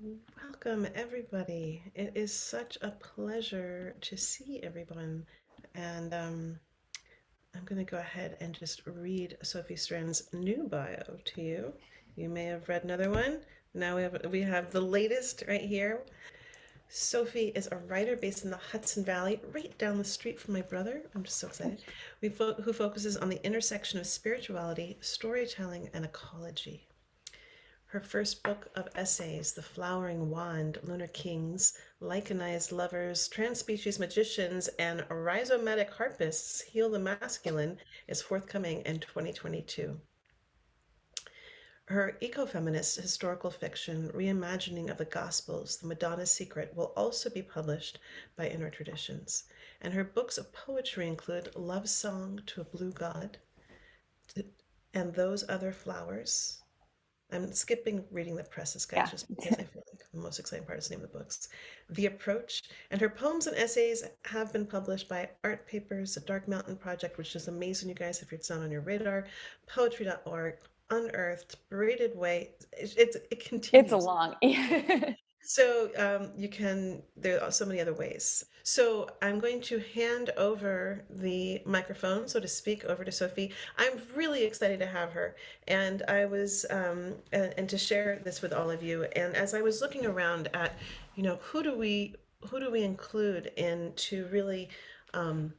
Welcome, everybody. It is such a pleasure to see everyone. And I'm going to go ahead and just read Sophie Strand's new bio to you. You may have read another one. Now we have the latest right here. Sophie is a writer based in the Hudson Valley, right down the street from my brother. I'm just so excited. Who focuses on the intersection of spirituality, storytelling, and ecology. Her first book of essays, The Flowering Wand, Lunar Kings, Lichenized Lovers, Transspecies Magicians, and Rhizomatic Harpists Heal the Masculine, is forthcoming in 2022. Her ecofeminist historical fiction, Reimagining of the Gospels, The Madonna's Secret, will also be published by Inner Traditions. And her books of poetry include Love Song to a Blue God and Those Other Flowers. I'm skipping reading the preface, guys, Yeah. just because I feel like the most exciting part is the name of the books. The Approach, and her poems and essays have been published by Art Papers, the Dark Mountain Project, which is amazing, you guys, if it's not on your radar, poetry.org, Unearthed, Braided Way. It It's a continues. long. So there are so many other ways. So I'm going to hand over the microphone, so to speak, over to Sophie. I'm really excited to have her, and and to share this with all of you. And as I was looking around at, who do we include in to really um,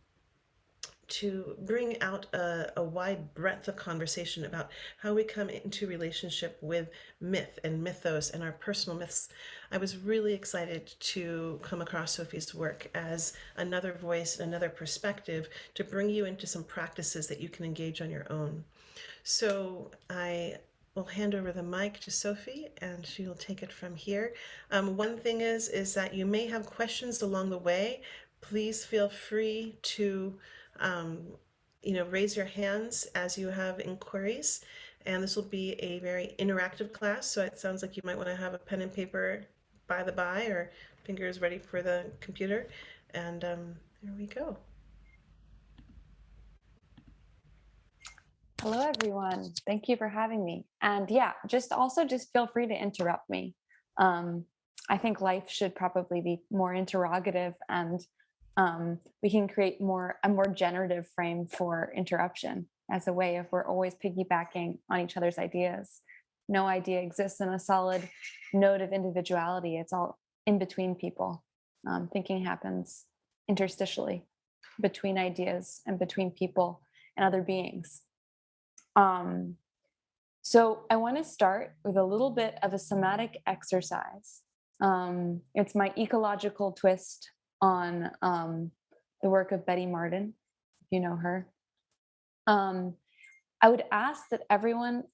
to bring out a wide breadth of conversation about how we come into relationship with myth and mythos and our personal myths. I was really excited to come across Sophie's work as another voice and another perspective to bring you into some practices that you can engage on your own. So I will hand over the mic to Sophie and she will take it from here. One thing is that you may have questions along the way. Please feel free to um, raise your hands as you have inquiries. And this will be a very interactive class, so it sounds like you might want to have a pen and paper by or fingers ready for the computer. And there we go. Hello, everyone. Thank you for having me. And yeah, just feel free to interrupt me. Um, I think life should probably be more interrogative, and we can create a more generative frame for interruption as a way of we're always piggybacking on each other's ideas. No idea exists in a solid node of individuality. It's all in between people. Thinking happens interstitially between ideas and between people and other beings. Um, so I want to start with a little bit of a somatic exercise. It's my ecological twist on the work of Betty Martin, if you know her. Um, I would ask that everyone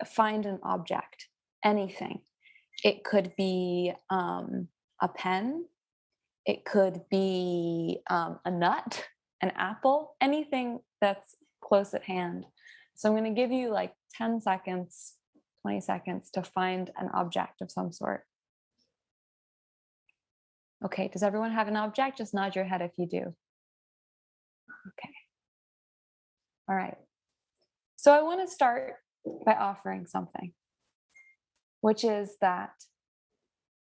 find an object, anything. It could be a pen, it could be a nut, an apple, anything that's close at hand. So I'm going to give you like 10 seconds, 20 seconds to find an object of some sort. Okay, does everyone have an object? Just nod your head if you do. Okay, all right. So I want to start by offering something, which is that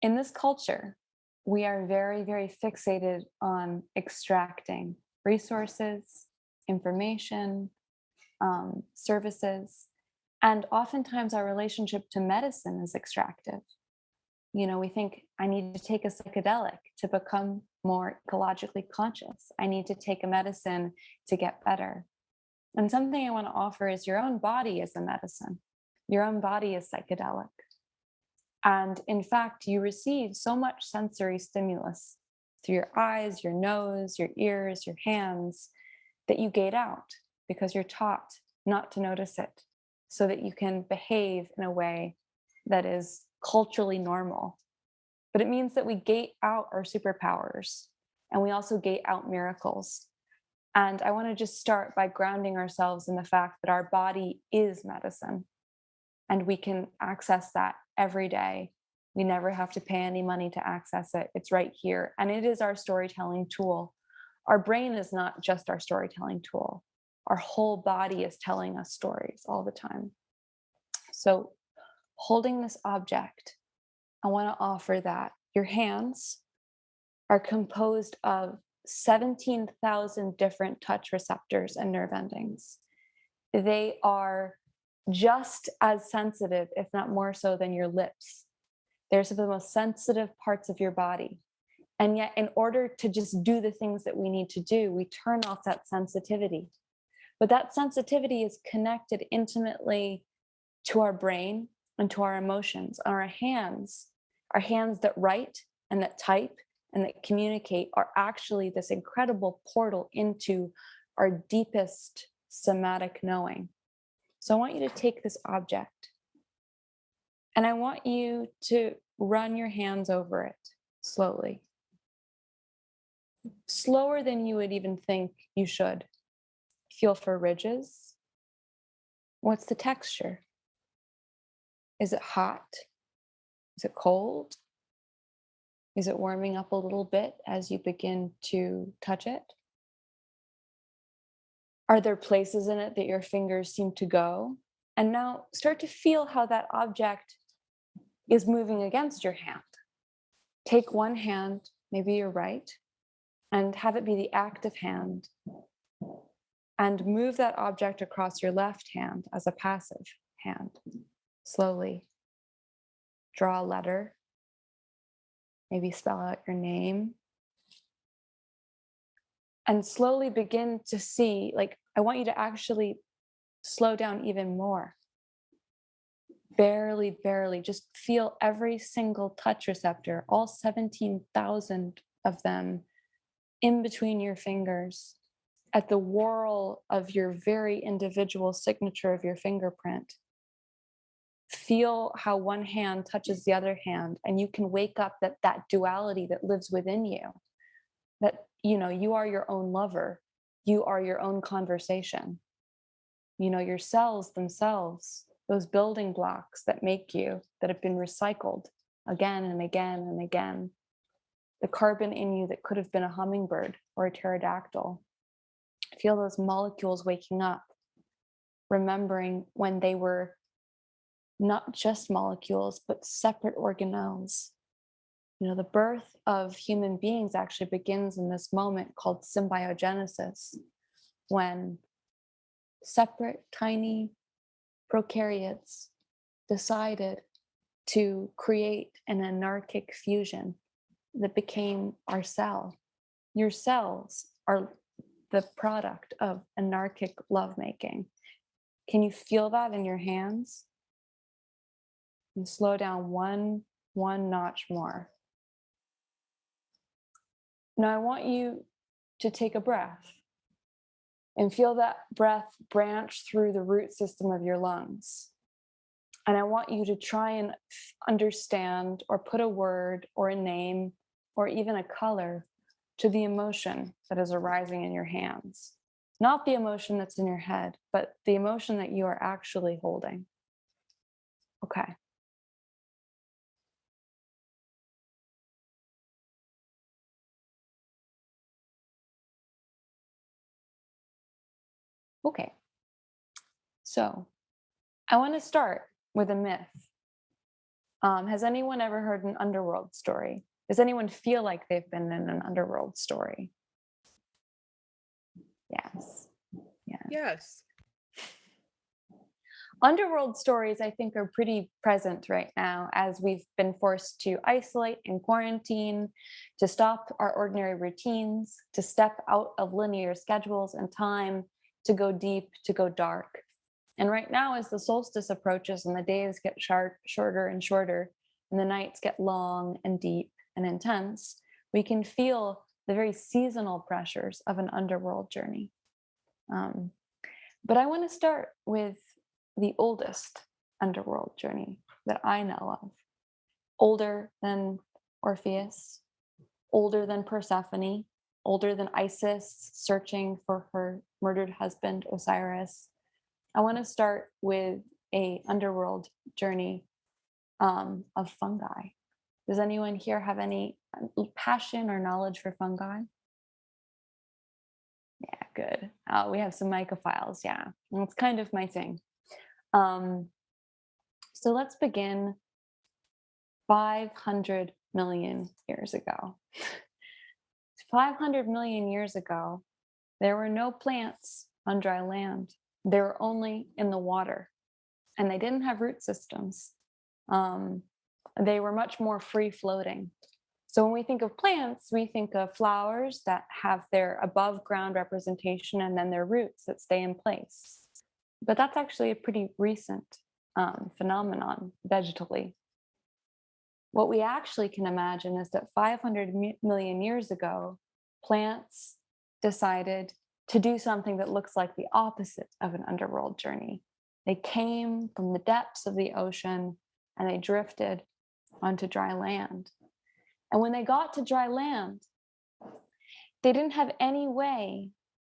in this culture, we are very, very fixated on extracting resources, information, services. And oftentimes our relationship to medicine is extractive. We think I need to take a psychedelic to become more ecologically conscious. I need to take a medicine to get better. And something I want to offer is your own body is a medicine. Your own body is psychedelic. And in fact, you receive so much sensory stimulus through your eyes, your nose, your ears, your hands, that you gate out because you're taught not to notice it so that you can behave in a way that is culturally normal. But it means that we gate out our superpowers and we also gate out miracles. And I want to just start by grounding ourselves in the fact that our body is medicine and we can access that every day. We never have to pay any money to access it. It's right here. And it is our storytelling tool. Our brain is not just our storytelling tool. Our whole body is telling us stories all the time. So, holding this object, I want to offer that your hands are composed of 17,000 different touch receptors and nerve endings. They are just as sensitive, if not more so, than your lips. They're some of the most sensitive parts of your body. And yet, in order to just do the things that we need to do, we turn off that sensitivity. But that sensitivity is connected intimately to our brain and to our emotions. And our hands that write and that type and that communicate, are actually this incredible portal into our deepest somatic knowing. So I want you to take this object and I want you to run your hands over it slowly, slower than you would even think you should. Feel for ridges. What's the texture? Is it hot? Is it cold? Is it warming up a little bit as you begin to touch it? Are there places in it that your fingers seem to go? And now start to feel how that object is moving against your hand. Take one hand, maybe your right, and have it be the active hand, and move that object across your left hand as a passive hand. Slowly draw a letter, maybe spell out your name, and slowly begin to see, like, I want you to actually slow down even more. Barely, just feel every single touch receptor, all 17,000 of them in between your fingers, at the whorl of your very individual signature of your fingerprint. Feel how one hand touches the other hand, and you can wake up that duality that lives within you, that, you are your own lover, you are your own conversation. Your cells themselves, those building blocks that make you, that have been recycled again and again and again. The carbon in you that could have been a hummingbird or a pterodactyl. Feel those molecules waking up, remembering when they were not just molecules, but separate organelles. The birth of human beings actually begins in this moment called symbiogenesis, when separate, tiny prokaryotes decided to create an anarchic fusion that became our cell. Your cells are the product of anarchic lovemaking. Can you feel that in your hands? And slow down one notch more. Now I want you to take a breath and feel that breath branch through the root system of your lungs. And I want you to try and understand or put a word or a name or even a color to the emotion that is arising in your hands. Not the emotion that's in your head, but the emotion that you are actually holding. Okay. Okay. So I want to start with a myth. Has anyone ever heard an underworld story? Does anyone feel like they've been in an underworld story? Yes. Yeah. Yes. Underworld stories, I think, are pretty present right now as we've been forced to isolate and quarantine, to stop our ordinary routines, to step out of linear schedules and time, to go deep, to go dark. And right now, as the solstice approaches and the days get shorter and shorter, and the nights get long and deep and intense, we can feel the very seasonal pressures of an underworld journey. But I want to start with the oldest underworld journey that I know of. Older than Orpheus, older than Persephone, older than Isis searching for her murdered husband Osiris. I want to start with a underworld journey of fungi. Does anyone here have any passion or knowledge for fungi? Yeah, good. We have some mycophiles. Yeah, and it's kind of my thing. So let's begin 500 million years ago. 500 million years ago, there were no plants on dry land. They were only in the water, and they didn't have root systems. Um, they were much more free floating. So when we think of plants, we think of flowers that have their above ground representation and then their roots that stay in place. But that's actually a pretty recent phenomenon vegetally. What we actually can imagine is that 500 million years ago, plants decided to do something that looks like the opposite of an underworld journey. They came from the depths of the ocean and they drifted onto dry land. And when they got to dry land, they didn't have any way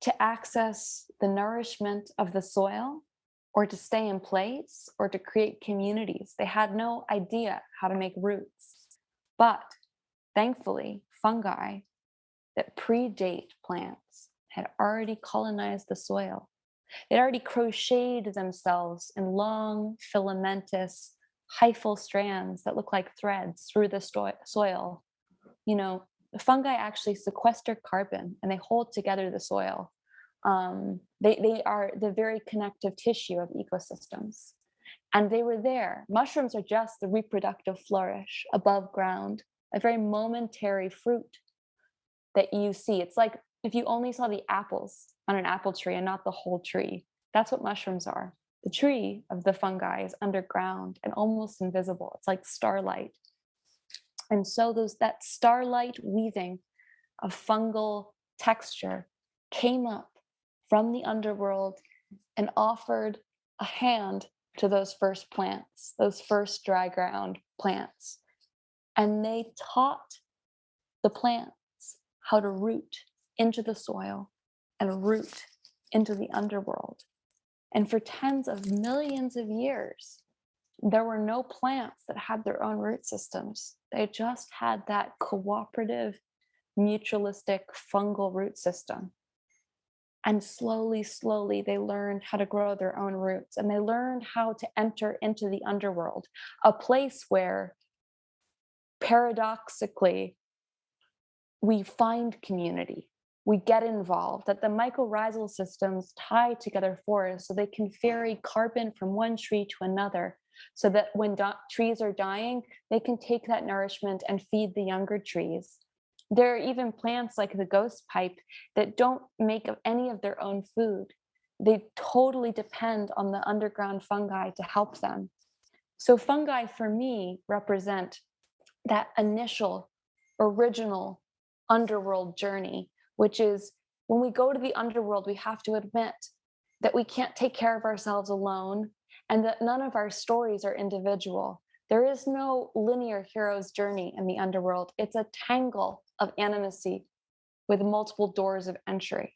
to access the nourishment of the soil or to stay in place or to create communities. They had no idea how to make roots. But thankfully, fungi that predate plants had already colonized the soil. They'd already crocheted themselves in long, filamentous, hyphal strands that look like threads through the soil. You know, the fungi actually sequester carbon and they hold together the soil. They are the very connective tissue of ecosystems. And they were there. Mushrooms are just the reproductive flourish above ground, a very momentary fruit that you see. It's like if you only saw the apples on an apple tree and not the whole tree. That's what mushrooms are. The tree of the fungi is underground and almost invisible. It's like starlight. And so that starlight weaving of fungal texture came up from the underworld and offered a hand to those first plants, those first dry ground plants. And they taught the plants how to root into the soil and root into the underworld. And for tens of millions of years, there were no plants that had their own root systems. They just had that cooperative, mutualistic fungal root system. And slowly, slowly, they learned how to grow their own roots and they learned how to enter into the underworld, a place where paradoxically, we find community, we get involved, that the mycorrhizal systems tie together forests so they can ferry carbon from one tree to another, so that when trees are dying, they can take that nourishment and feed the younger trees. There are even plants like the ghost pipe that don't make any of their own food. They totally depend on the underground fungi to help them. So fungi for me represent that initial, original underworld journey, which is when we go to the underworld, we have to admit that we can't take care of ourselves alone and that none of our stories are individual. There is no linear hero's journey in the underworld. It's a tangle of animacy with multiple doors of entry.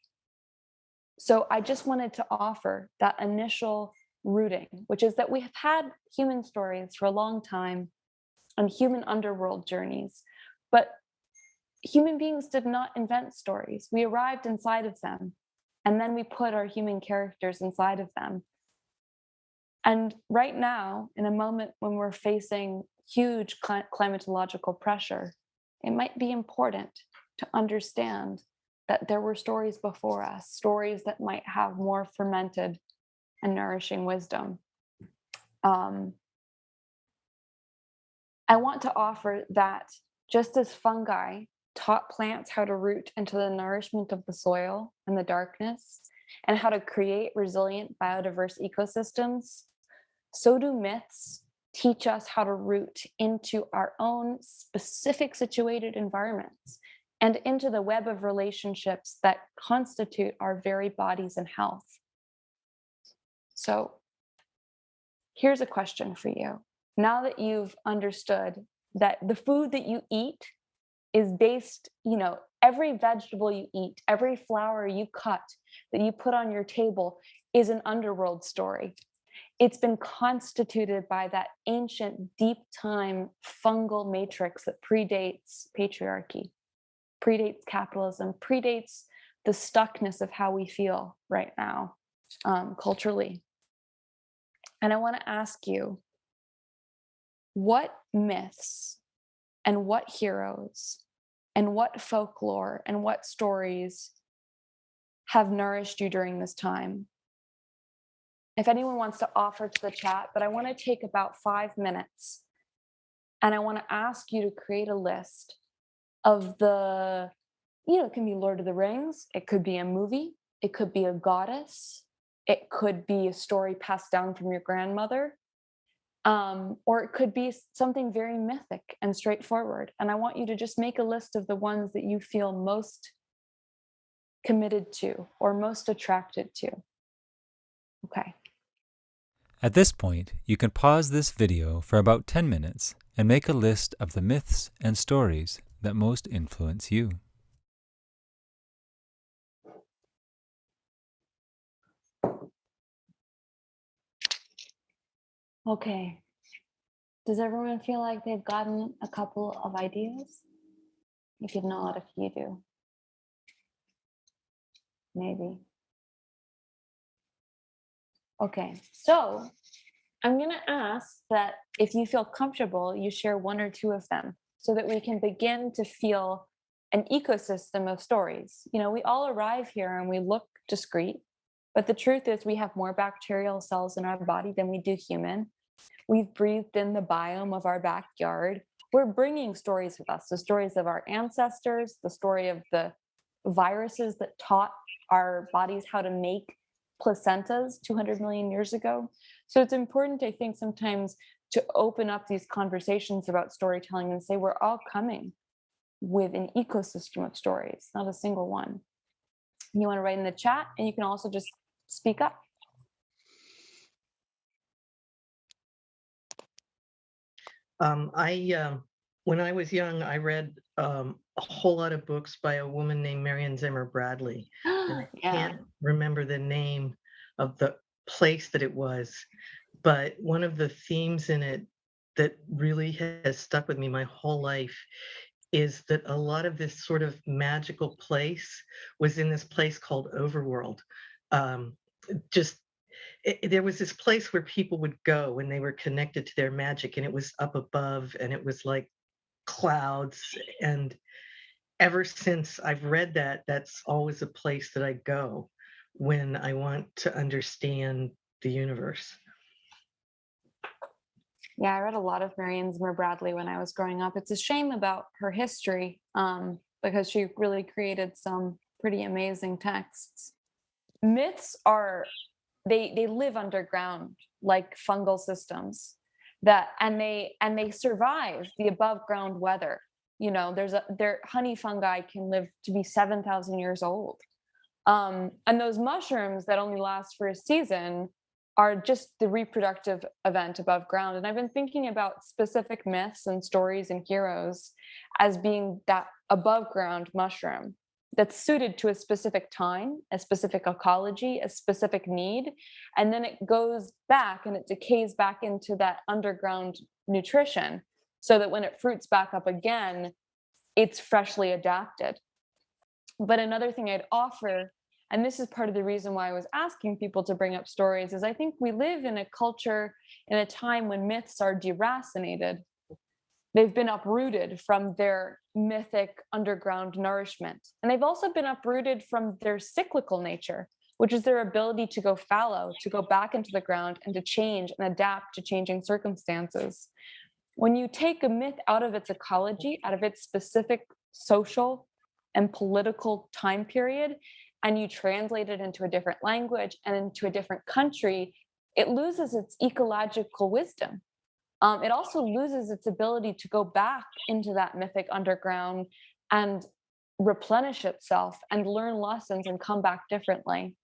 So I just wanted to offer that initial rooting, which is that we have had human stories for a long time and human underworld journeys, but human beings did not invent stories. We arrived inside of them, and then we put our human characters inside of them. And right now, in a moment when we're facing huge climatological pressure, it might be important to understand that there were stories before us, stories that might have more fermented and nourishing wisdom. I want to offer that just as fungi taught plants how to root into the nourishment of the soil and the darkness, and how to create resilient biodiverse ecosystems, so do myths teach us how to root into our own specific situated environments and into the web of relationships that constitute our very bodies and health. So here's a question for you. Now that you've understood that the food that you eat is based, every vegetable you eat, every flower you cut that you put on your table is an underworld story. It's been constituted by that ancient, deep time fungal matrix that predates patriarchy, predates capitalism, predates the stuckness of how we feel right now, culturally. And I want to ask you, what myths and what heroes and what folklore and what stories have nourished you during this time? If anyone wants to offer to the chat, but I want to take about 5 minutes and I want to ask you to create a list of it can be Lord of the Rings, it could be a movie, it could be a goddess, it could be a story passed down from your grandmother, or it could be something very mythic and straightforward. And I want you to just make a list of the ones that you feel most committed to or most attracted to. Okay. At this point, you can pause this video for about 10 minutes and make a list of the myths and stories that most influence you. Okay. Does everyone feel like they've gotten a couple of ideas? You can nod if you do. Maybe. Okay, so I'm going to ask that if you feel comfortable, you share one or two of them so that we can begin to feel an ecosystem of stories. We all arrive here and we look discrete, but the truth is we have more bacterial cells in our body than we do human. We've breathed in the biome of our backyard. We're bringing stories with us, the stories of our ancestors, the story of the viruses that taught our bodies how to make placentas 200 million years ago. So it's important, I think, sometimes to open up these conversations about storytelling and say we're all coming with an ecosystem of stories, not a single one. You want to write in the chat, and you can also just speak up. When I was young, I read a whole lot of books by a woman named Marion Zimmer Bradley, and I Yeah. can't remember the name of the place that it was, but one of the themes in it that really has stuck with me my whole life is that a lot of this sort of magical place was in this place called Overworld. Just there was this place where people would go when they were connected to their magic, and it was up above, and it was like clouds. And ever since I've read that, that's always a place that I go when I want to understand the universe. Yeah, I read a lot of Marion Zimmer Bradley when I was growing up. It's a shame about her history, because she really created some pretty amazing texts. Myths they live underground like fungal systems and they survive the above ground weather. Their honey fungi can live to be 7,000 years old. And those mushrooms that only last for a season are just the reproductive event above ground. And I've been thinking about specific myths and stories and heroes as being that above ground mushroom that's suited to a specific time, a specific ecology, a specific need. And then it goes back and it decays back into that underground nutrition so that when it fruits back up again, it's freshly adapted. But another thing I'd offer, and this is part of the reason why I was asking people to bring up stories, is I think we live in a culture, in a time when myths are deracinated. They've been uprooted from their mythic underground nourishment. And they've also been uprooted from their cyclical nature, which is their ability to go fallow, to go back into the ground and to change and adapt to changing circumstances. When you take a myth out of its ecology, out of its specific social and political time period, and you translate it into a different language and into a different country, it loses its ecological wisdom. It also loses its ability to go back into that mythic underground and replenish itself and learn lessons and come back differently.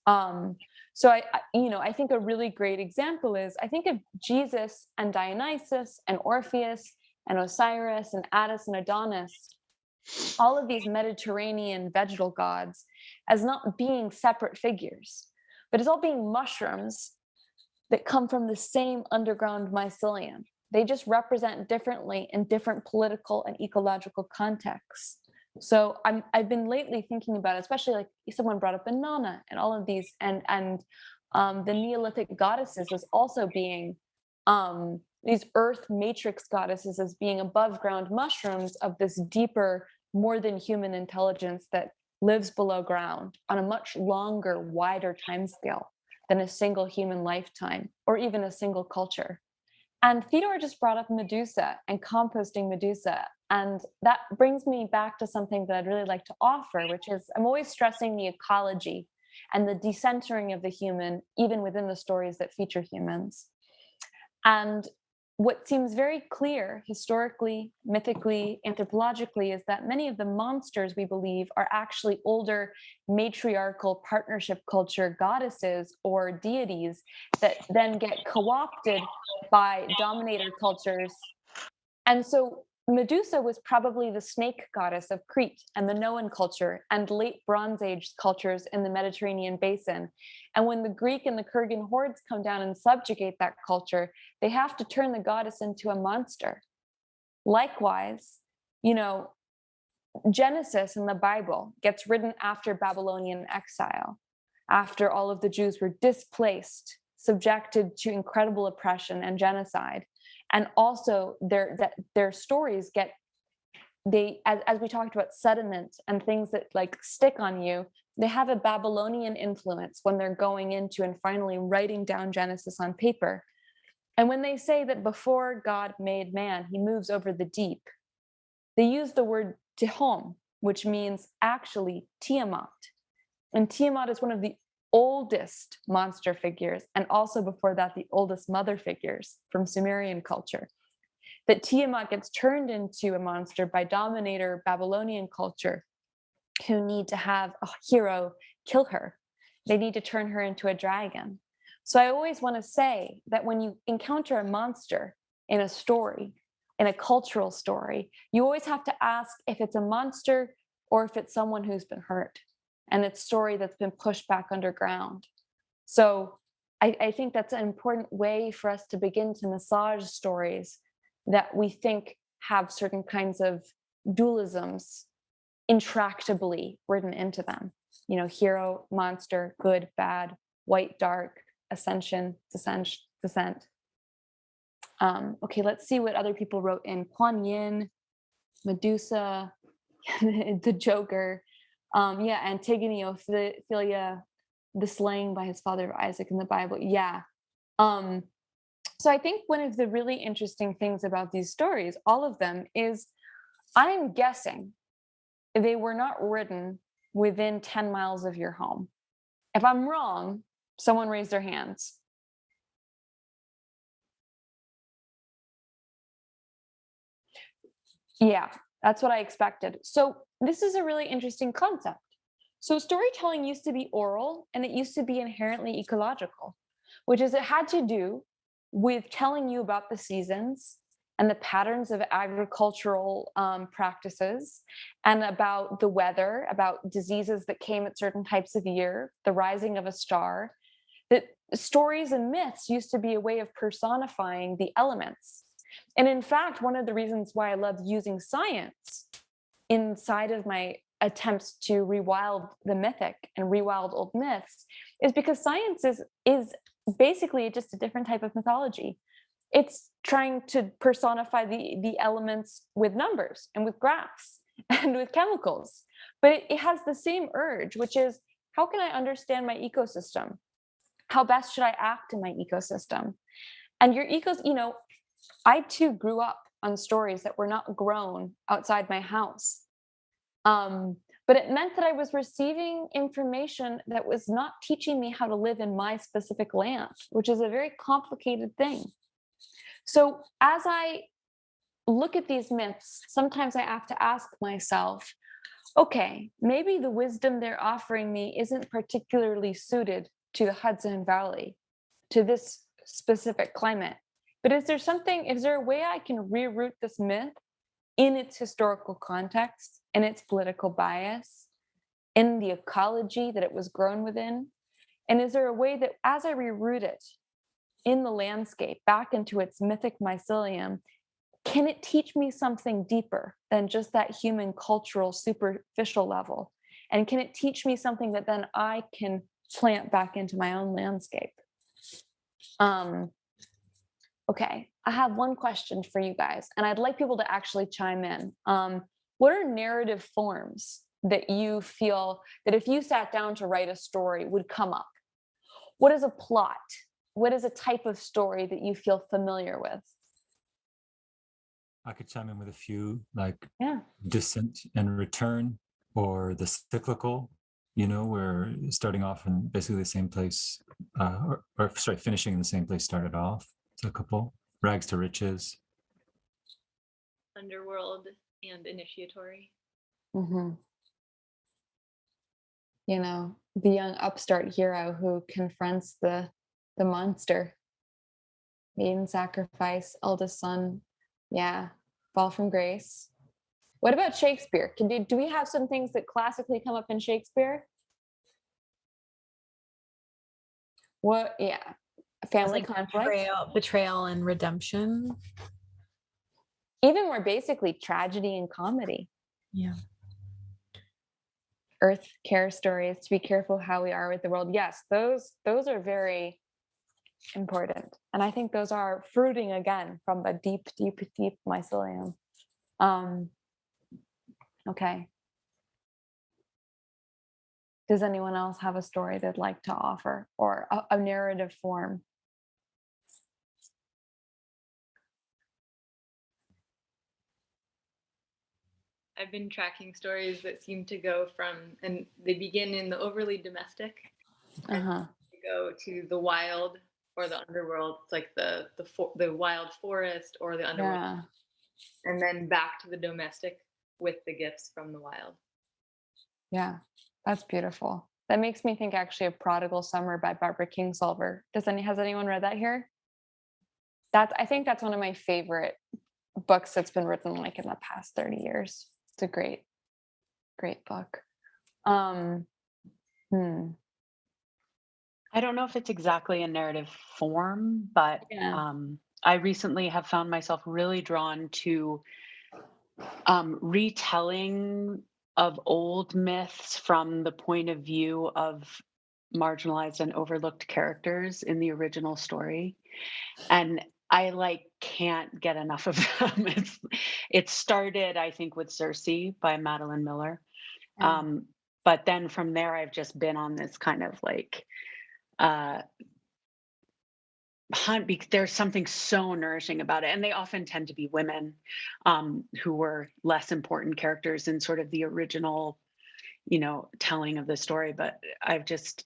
So I think a really great example is I think of Jesus and Dionysus and Orpheus and Osiris and Attis and Adonis, all of these Mediterranean vegetal gods, as not being separate figures, but as all being mushrooms that come from the same underground mycelium. They just represent differently in different political and ecological contexts. So I've been lately thinking about it, especially like someone brought up Inanna and all of these, and the Neolithic goddesses as also being these earth matrix goddesses as being above ground mushrooms of this deeper, more than human intelligence that lives below ground on a much longer, wider timescale than a single human lifetime or even a single culture. And Theodore just brought up Medusa and composting Medusa. And that brings me back to something that I'd really like to offer, which is I'm always stressing the ecology and the decentering of the human, even within the stories that feature humans. And what seems very clear historically, mythically, anthropologically is that many of the monsters we believe are actually older matriarchal partnership culture goddesses or deities that then get co-opted by dominator cultures. And so Medusa was probably the snake goddess of Crete and the Minoan culture and late Bronze Age cultures in the Mediterranean basin. And when the Greek and the Kurgan hordes come down and subjugate that culture, they have to turn the goddess into a monster. Likewise, you know, Genesis in the Bible gets written after Babylonian exile, after all of the Jews were displaced, subjected to incredible oppression and genocide. And also their stories get, they, as we talked about sediment and things that like stick on you, they have a Babylonian influence when they're going into and finally writing down Genesis on paper. And when they say that before God made man, he moves over the deep, they use the word Tihom, which means actually Tiamat. And Tiamat is one of the oldest monster figures, and also before that, the oldest mother figures from Sumerian culture. That Tiamat gets turned into a monster by dominator Babylonian culture who need to have a hero kill her. They need to turn her into a dragon. So I always want to say that when you encounter a monster in a story, in a cultural story, you always have to ask if it's a monster or if it's someone who's been hurt and it's story that's been pushed back underground. So I think that's an important way for us to begin to massage stories that we think have certain kinds of dualisms intractably written into them. You know, hero, monster, good, bad, white, dark, ascension, descent. Okay, let's see what other people wrote in. Kuan Yin, Medusa, the Joker, yeah, Antigone, Ophelia, the slaying by his father of Isaac in the Bible. Yeah. So I think one of the really interesting things about these stories, all of them, is I'm guessing they were not written within 10 miles of your home. If I'm wrong, someone raise their hands. Yeah, that's what I expected. So this is a really interesting concept. So storytelling used to be oral and it used to be inherently ecological, which is it had to do with telling you about the seasons and the patterns of agricultural practices and about the weather, about diseases that came at certain types of year, the rising of a star. That stories and myths used to be a way of personifying the elements. And in fact, one of the reasons why I love using science inside of my attempts to rewild the mythic and rewild old myths is because science is basically just a different type of mythology. It's trying to personify the elements with numbers and with graphs and with chemicals. But it has the same urge, which is how can I understand my ecosystem? How best should I act in my ecosystem? And your ecos, you know, I too grew up on stories that were not grown outside my house. But it meant that I was receiving information that was not teaching me how to live in my specific land, which is a very complicated thing. So as I look at these myths, sometimes I have to ask myself, okay, maybe the wisdom they're offering me isn't particularly suited to the Hudson Valley, to this specific climate. But is there a way I can reroute this myth in its historical context, in its political bias, in the ecology that it was grown within? And is there a way that as I reroute it in the landscape back into its mythic mycelium, can it teach me something deeper than just that human cultural superficial level? And can it teach me something that then I can plant back into my own landscape? Okay, I have one question for you guys, and I'd like people to actually chime in. What are narrative forms that you feel that if you sat down to write a story would come up? What is a plot? What is a type of story that you feel familiar with? I could chime in with a few, like Yeah. descent and return, or the cyclical, where starting off in basically the same place, or sorry, finishing in the same place started off. So a couple, rags to riches. Underworld and initiatory. Mm-hmm. The young upstart hero who confronts the monster. Maiden sacrifice, eldest son. Yeah. Fall from grace. What about Shakespeare? Do we have some things that classically come up in Shakespeare? What? Yeah. Family Like conflict. betrayal and redemption. Even more basically, tragedy and comedy. Yeah. Earth care stories, to be careful how we are with the world. Yes, those are very important. And I think those are fruiting again from a deep, deep, deep mycelium. Okay. Does anyone else have a story they'd like to offer, or a narrative form? I've been tracking stories that seem to go from, and they begin in the overly domestic, and go to the wild or the underworld. It's like the wild forest or the underworld, Yeah. and then back to the domestic with the gifts from the wild. Yeah, that's beautiful. That makes me think actually of Prodigal Summer by Barbara Kingsolver. Has anyone read that here? I think that's one of my favorite books that's been written like in the past 30 years. It's a great, great book. I don't know if it's exactly a narrative form, but Yeah. I recently have found myself really drawn to retelling of old myths from the point of view of marginalized and overlooked characters in the original story. And I can't get enough of them. It started, I think, with Circe by Madeline Miller. Yeah. But then from there, I've just been on this kind of hunt, because there's something so nourishing about it. And they often tend to be women who were less important characters in sort of the original, telling of the story. But I've just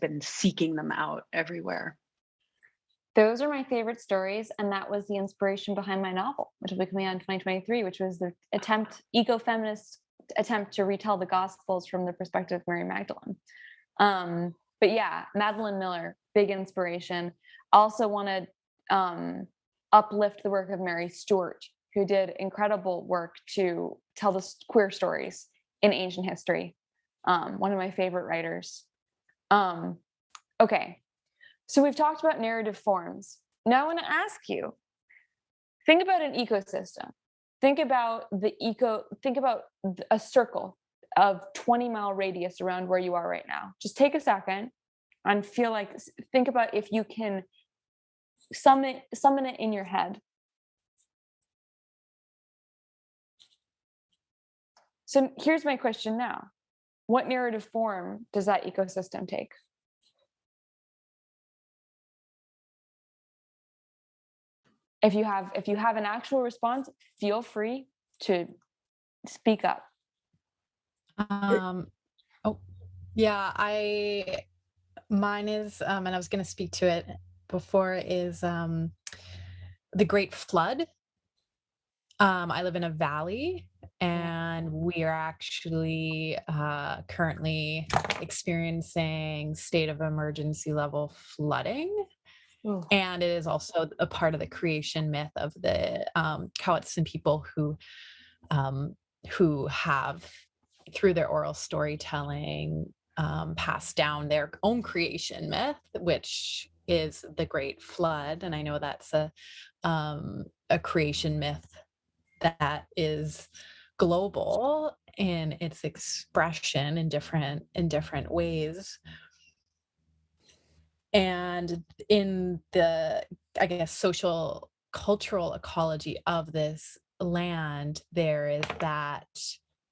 been seeking them out everywhere. Those are my favorite stories, and that was the inspiration behind my novel, which will be coming out in 2023, which was the eco-feminist attempt to retell the Gospels from the perspective of Mary Magdalene. But yeah, Madeline Miller, big inspiration. Also want to uplift the work of Mary Stuart, who did incredible work to tell the queer stories in ancient history. One of my favorite writers. Okay. So we've talked about narrative forms. Now I want to ask you, think about an ecosystem. Think about a circle of 20-mile radius around where you are right now. Just take a second and think about if you can summon it in your head. So here's my question now. What narrative form does that ecosystem take? If you have an actual response, feel free to speak up. Mine is, and I was going to speak to it before, is the Great Flood. I live in a valley, and we are actually currently experiencing state of emergency level flooding. Ooh. And it is also a part of the creation myth of the Cowichan people who have, through their oral storytelling, passed down their own creation myth, which is the Great Flood. And I know that's a creation myth that is global in its expression in different ways. And in the I guess, social cultural ecology of this land, there is that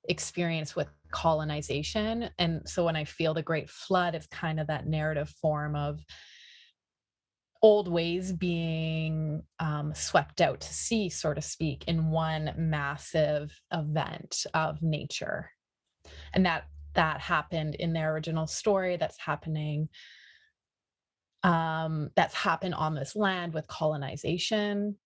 experience with colonization. And so when I feel the Great Flood, it's kind of that narrative form of old ways being swept out to sea, so to speak, in one massive event of nature. And that happened in their original story. That's happened on this land with colonization.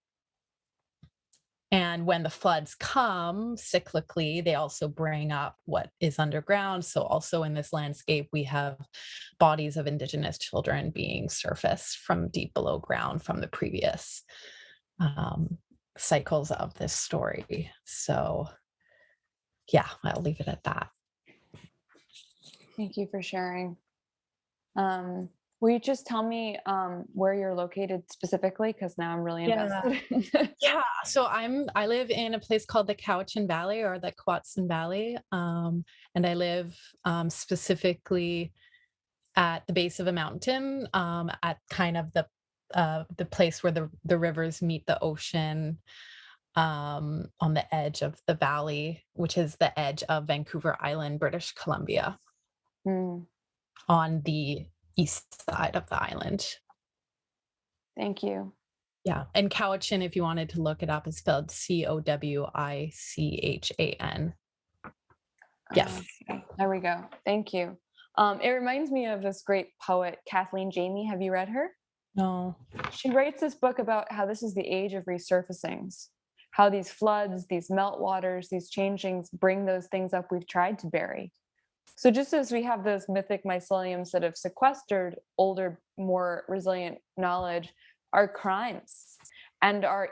And when the floods come cyclically, they also bring up what is underground. So also in this landscape, we have bodies of indigenous children being surfaced from deep below ground from the previous cycles of this story. So yeah, I'll leave it at that. Thank you for sharing. Will you just tell me where you're located specifically? Because now I'm really invested. Yeah. So I live in a place called the Cowichan Valley, or the Quatsin Valley. And I live specifically at the base of a mountain, at kind of the place where the rivers meet the ocean, on the edge of the valley, which is the edge of Vancouver Island, British Columbia, Mm, on the east side of the island. thank you. Yeah. And Cowichan, if you wanted to look it up, is spelled Cowichan. Yes. Okay, there we go. Thank you. It reminds me of this great poet, Kathleen Jamie. Have you read her? No. She writes this book about how this is the age of resurfacings, how these floods, these meltwaters, these changings bring those things up we've tried to bury. So just as we have those mythic myceliums that have sequestered older, more resilient knowledge, our crimes and our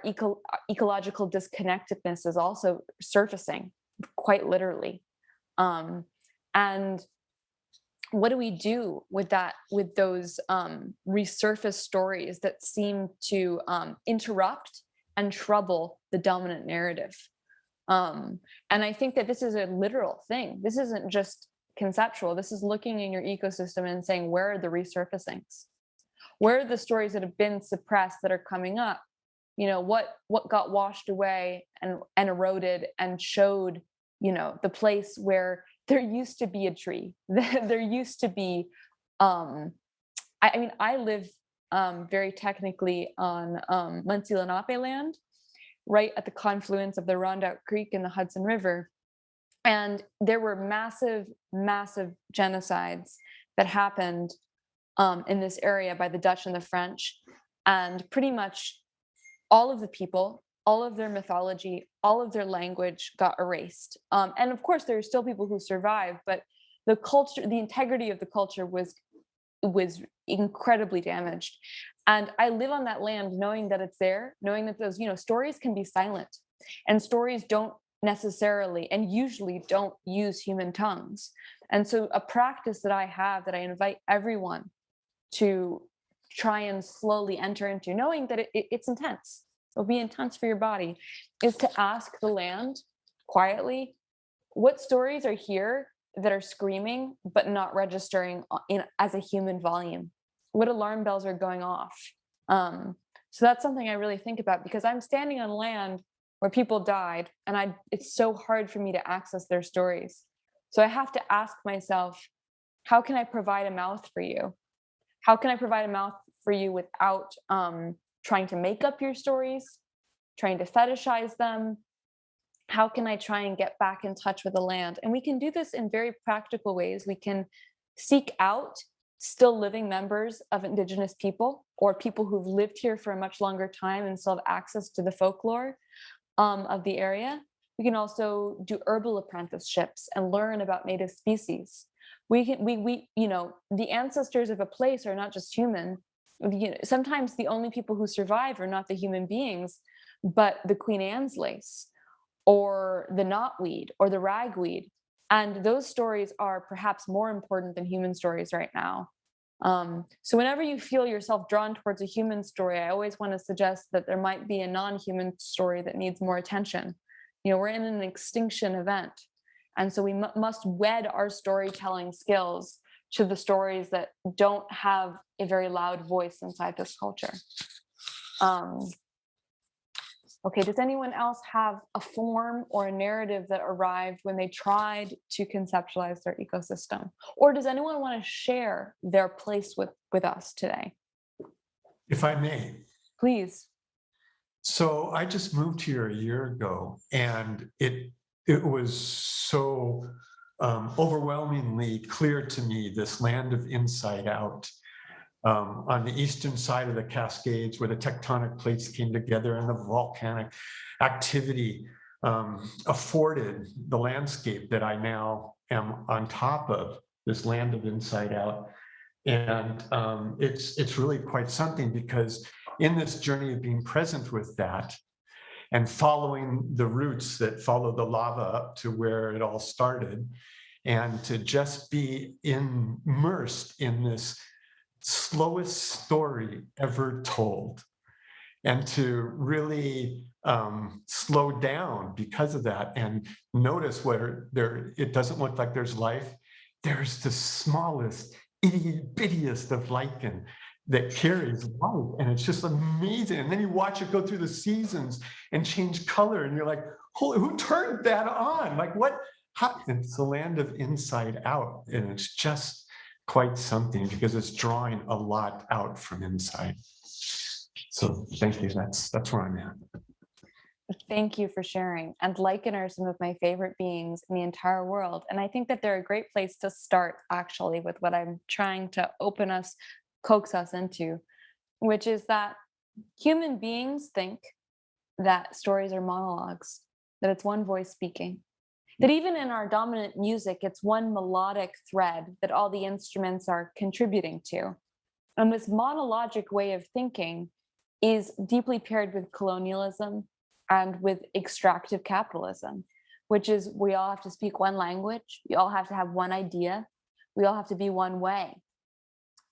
ecological disconnectedness is also surfacing, quite literally. And what do we do with that, with those resurfaced stories that seem to interrupt and trouble the dominant narrative? And I think that this is a literal thing. This isn't just conceptual. This is looking in your ecosystem and saying, where are the resurfacings? Where are the stories that have been suppressed that are coming up? You know, what got washed away and eroded and showed, you know, the place where there used to be a tree. There used to be, I mean, I live very technically on Munsee Lenape land, right at the confluence of the Rondout Creek and the Hudson River. And there were massive, massive genocides that happened in this area by the Dutch and the French. And pretty much all of the people, all of their mythology, all of their language got erased. And of course, there are still people who survive, but the culture, the integrity of the culture was incredibly damaged. And I live on that land knowing that it's there, knowing that those, you know, stories can be silent, and stories don't necessarily and usually don't use human tongues. And so a practice that I have, that I invite everyone to try and slowly enter into, knowing that it's intense, it'll be intense for your body, is to ask the land quietly, what stories are here that are screaming but not registering in as a human volume? What alarm bells are going off? So that's something I really think about, because I'm standing on land where people died, and it's so hard for me to access their stories. So I have to ask myself, how can I provide a mouth for you? How can I provide a mouth for you without trying to make up your stories, trying to fetishize them? How can I try and get back in touch with the land? And we can do this in very practical ways. We can seek out still living members of indigenous people, or people who've lived here for a much longer time and still have access to the folklore of the area. We can also do herbal apprenticeships and learn about native species. We you know, the ancestors of a place are not just human. You know, sometimes the only people who survive are not the human beings, but the Queen Anne's lace, or the knotweed, or the ragweed. And those stories are perhaps more important than human stories right now. So whenever you feel yourself drawn towards a human story, I always want to suggest that there might be a non-human story that needs more attention. You know, we're in an extinction event. And so we must wed our storytelling skills to the stories that don't have a very loud voice inside this culture. Okay, does anyone else have a form or a narrative that arrived when they tried to conceptualize their ecosystem? Or does anyone want to share their place with us today? If I may. Please. So I just moved here a year ago, and it was so overwhelmingly clear to me, this land of inside out. On the eastern side of the Cascades, where the tectonic plates came together and the volcanic activity afforded the landscape that I now am on top of, this land of inside out. And it's really quite something, because in this journey of being present with that and following the roots that follow the lava up to where it all started, and to just be immersed in this slowest story ever told, and to really slow down because of that, and notice where it doesn't look like there's life. There's the smallest, itty bittiest of lichen that carries life, and it's just amazing. And then you watch it go through the seasons and change color, and you're like, who turned that on? Like, what? How? It's the land of inside out, and it's just quite something, because it's drawing a lot out from inside. So thank you. That's where I'm at. Thank you for sharing. And lichen are some of my favorite beings in the entire world. And I think that they're a great place to start, actually, with what I'm trying to coax us into, which is that human beings think that stories are monologues, that it's one voice speaking. That even in our dominant music, it's one melodic thread that all the instruments are contributing to. And this monologic way of thinking is deeply paired with colonialism and with extractive capitalism, which is, we all have to speak one language, we all have to have one idea, we all have to be one way.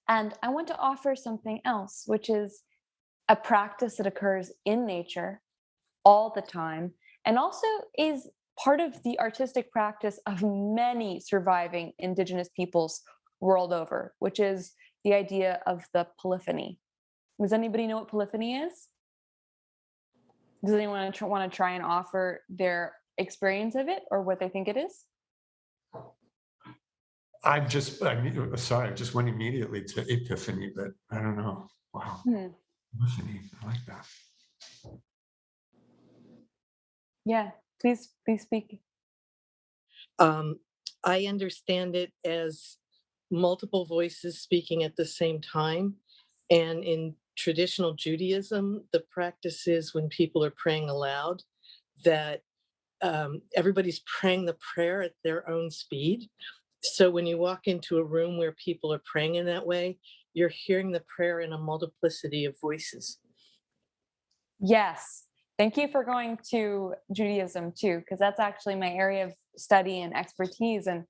And I want to offer something else, which is a practice that occurs in nature all the time, and also is part of the artistic practice of many surviving indigenous peoples world over, which is the idea of the polyphony. Does anybody know what polyphony is? Does anyone want to try and offer their experience of it or what they think it is? I'm sorry, I just went immediately to epiphany, but I don't know. Wow. Epiphany, I like that. Yeah, please speak. I understand it as multiple voices speaking at the same time. And in traditional Judaism, the practice is, when people are praying aloud, that everybody's praying the prayer at their own speed. So when you walk into a room where people are praying in that way, you're hearing the prayer in a multiplicity of voices. Yes. Thank you for going to Judaism too, because that's actually my area of study and expertise. And,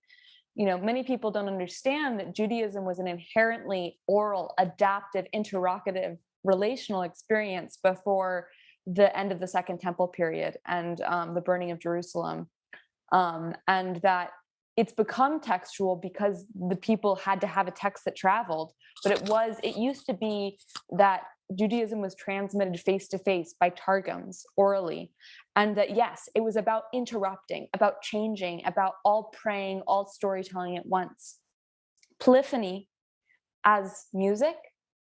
many people don't understand that Judaism was an inherently oral, adaptive, interrogative, relational experience before the end of the Second Temple period and the burning of Jerusalem. And that it's become textual because the people had to have a text that traveled. But it used to be that Judaism was transmitted face to face by targums orally. And that, yes, it was about interrupting, about changing, about all praying, all storytelling at once. Polyphony as music,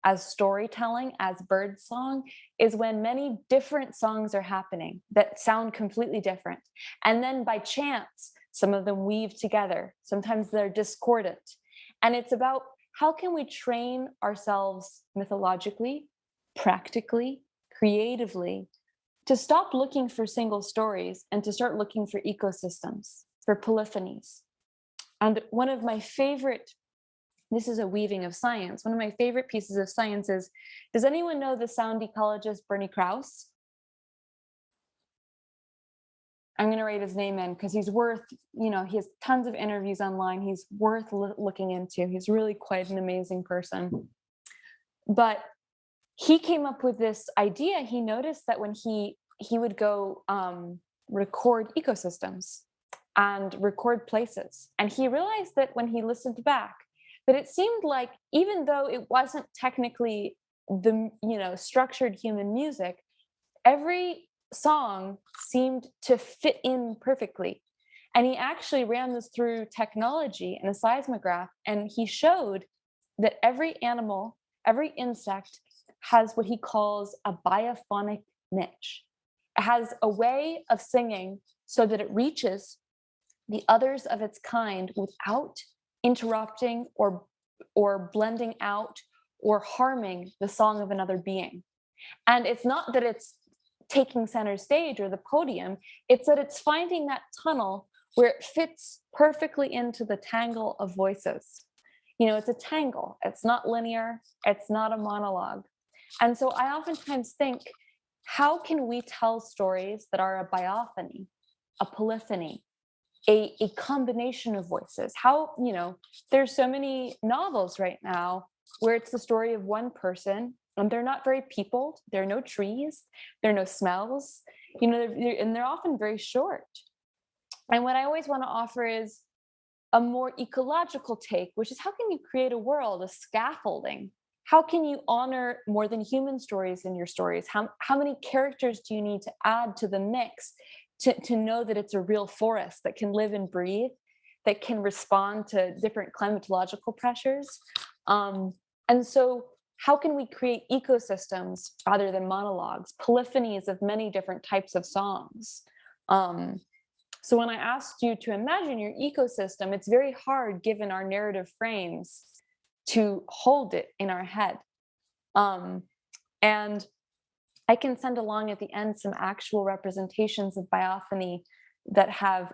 as storytelling, as birdsong, is when many different songs are happening that sound completely different. And then by chance, some of them weave together. Sometimes they're discordant. And it's about, how can we train ourselves mythologically, practically, creatively, to stop looking for single stories and to start looking for ecosystems, for polyphonies. And one of my favorite, this is a weaving of science, one of my favorite pieces of science is, does anyone know the sound ecologist Bernie Krause? I'm going to write his name in because he's worth, he has tons of interviews online. He's worth looking into. He's really quite an amazing person. But he came up with this idea. He noticed that when he would go record ecosystems and record places, and he realized that when he listened back, that it seemed like, even though it wasn't technically the structured human music, every song seemed to fit in perfectly. And he actually ran this through technology and a seismograph, and he showed that every animal, every insect has what he calls a biophonic niche. It has a way of singing so that it reaches the others of its kind without interrupting or blending out or harming the song of another being. And it's not that it's taking center stage or the podium, it's that it's finding that tunnel where it fits perfectly into the tangle of voices. It's a tangle. It's not linear. It's not a monologue. And so I oftentimes think, how can we tell stories that are a biophony, a polyphony, a combination of voices? There's so many novels right now where it's the story of one person, and they're not very peopled. There are no trees, there are no smells, and they're often very short. And what I always want to offer is a more ecological take, which is, how can you create a world, a scaffolding? How can you honor more than human stories in your stories? How many characters do you need to add to the mix to know that it's a real forest that can live and breathe, that can respond to different climatological pressures? And so how can we create ecosystems rather than monologues, polyphonies of many different types of songs? So when I asked you to imagine your ecosystem, it's very hard, given our narrative frames, to hold it in our head. And I can send along at the end some actual representations of biophony that have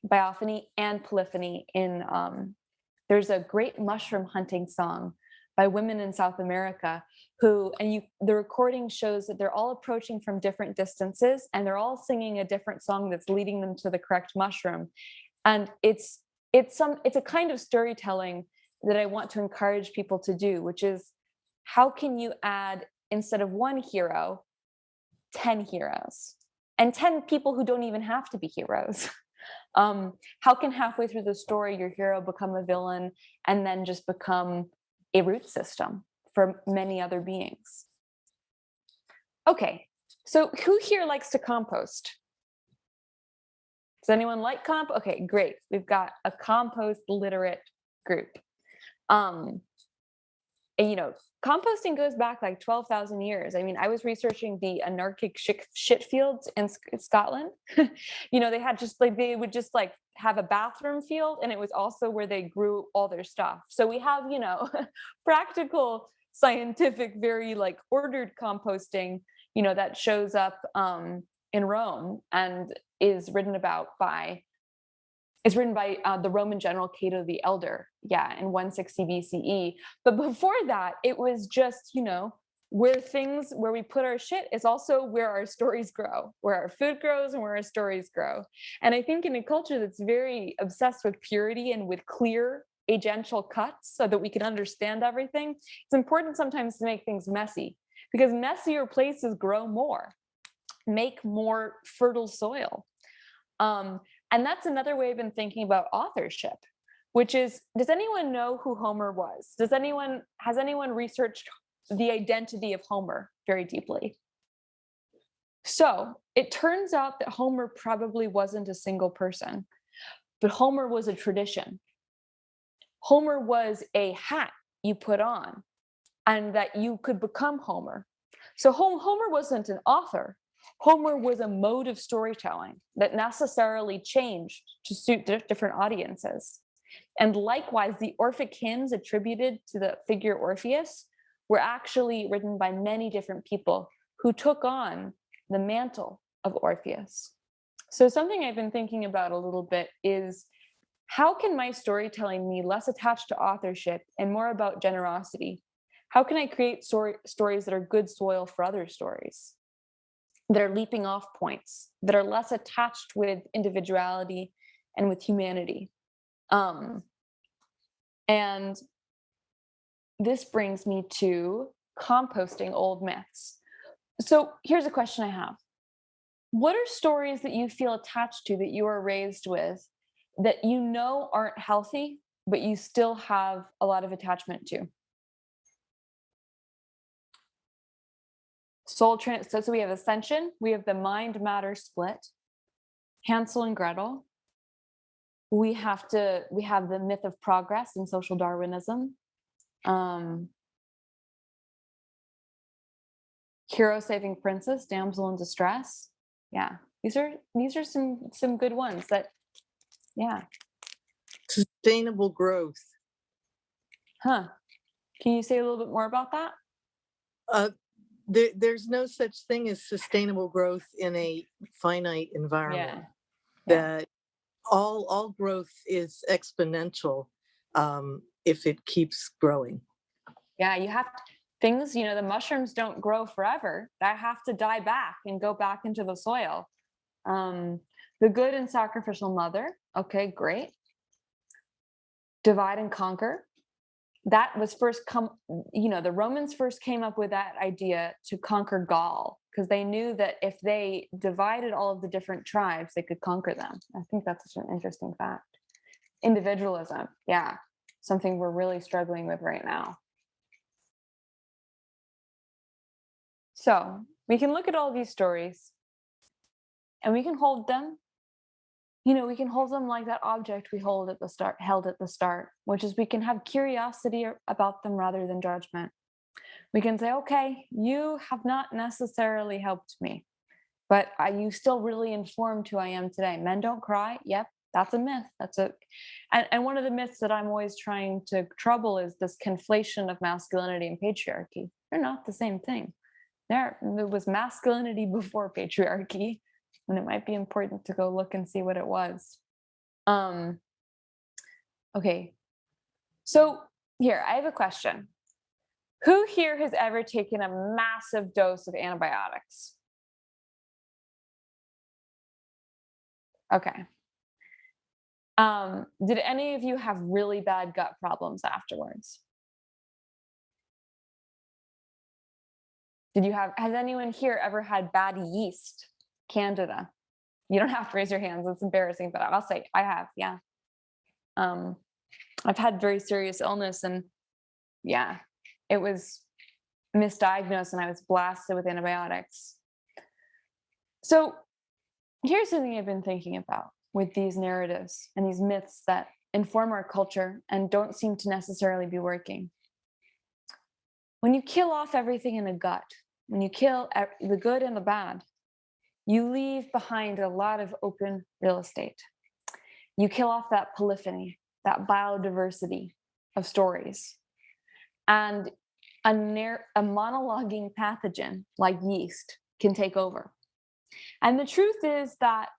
biophony and polyphony in, there's a great mushroom hunting song by women in South America the recording shows that they're all approaching from different distances, and they're all singing a different song that's leading them to the correct mushroom. And it's a kind of storytelling that I want to encourage people to do, which is, how can you add, instead of one hero, 10 heroes, and 10 people who don't even have to be heroes? How can halfway through the story your hero become a villain and then just become a root system for many other beings? Okay, so who here likes to compost? Does anyone like comp? Okay, great. We've got a compost literate group. And, composting goes back like 12,000 years. I mean, I was researching the anarchic shit fields in Scotland. They would just like have a bathroom field, and it was also where they grew all their stuff. So we have, practical, scientific, very like ordered composting, that shows up in Rome and is written by the Roman general Cato the Elder, in 160 BCE. But before that, it was just, where we put our shit is also where our stories grow, where our food grows and where our stories grow. And I think in a culture that's very obsessed with purity and with clear agential cuts so that we can understand everything, it's important sometimes to make things messy, because messier places grow more, make more fertile soil. And that's another way I've been thinking about authorship, which is, does anyone know who Homer was? Has anyone researched the identity of Homer very deeply? So it turns out that Homer probably wasn't a single person, but Homer was a tradition. Homer was a hat you put on, and that you could become Homer. So Homer wasn't an author. Homer was a mode of storytelling that necessarily changed to suit different audiences. And likewise, the Orphic hymns attributed to the figure Orpheus were actually written by many different people who took on the mantle of Orpheus. So something I've been thinking about a little bit is, how can my storytelling be less attached to authorship and more about generosity? How can I create stories that are good soil for other stories, that are leaping off points, that are less attached with individuality and with humanity? And this brings me to composting old myths. So here's a question I have. What are stories that you feel attached to, that you are raised with, that aren't healthy, but you still have a lot of attachment to? So we have ascension, we have the mind matter split, Hansel and Gretel. We have the myth of progress in social Darwinism. Hero saving princess, damsel in distress. Yeah, these are some good ones that, yeah. Sustainable growth. Huh. Can you say a little bit more about that? There's no such thing as sustainable growth in a finite environment. Yeah. That all growth is exponential if it keeps growing. Yeah, you have things, the mushrooms don't grow forever. They have to die back and go back into the soil. The good and sacrificial mother. Okay, great. Divide and conquer. That was first the Romans first came up with that idea to conquer Gaul, because they knew that if they divided all of the different tribes, they could conquer them. I think that's such an interesting fact. Individualism. Yeah, something we're really struggling with right now. So we can look at all these stories and we can hold them. We can hold them like that object we held at the start, which is we can have curiosity about them rather than judgment. We can say, okay, you have not necessarily helped me, but you still really informed who I am today. Men don't cry. Yep, that's a myth. And one of the myths that I'm always trying to trouble is this conflation of masculinity and patriarchy. They're not the same thing. There was masculinity before patriarchy, and it might be important to go look and see what it was. Okay, so here, I have a question. Who here has ever taken a massive dose of antibiotics? Okay. Did any of you have really bad gut problems afterwards? Has anyone here ever had bad yeast, candida? You don't have to raise your hands. It's embarrassing, but I'll say I have. Yeah. I've had very serious illness, and yeah, it was misdiagnosed and I was blasted with antibiotics. So here's something I've been thinking about with these narratives and these myths that inform our culture and don't seem to necessarily be working. When you kill off everything in the gut, when you kill the good and the bad, you leave behind a lot of open real estate. You kill off that polyphony, that biodiversity of stories. And a monologuing pathogen like yeast can take over. And the truth is that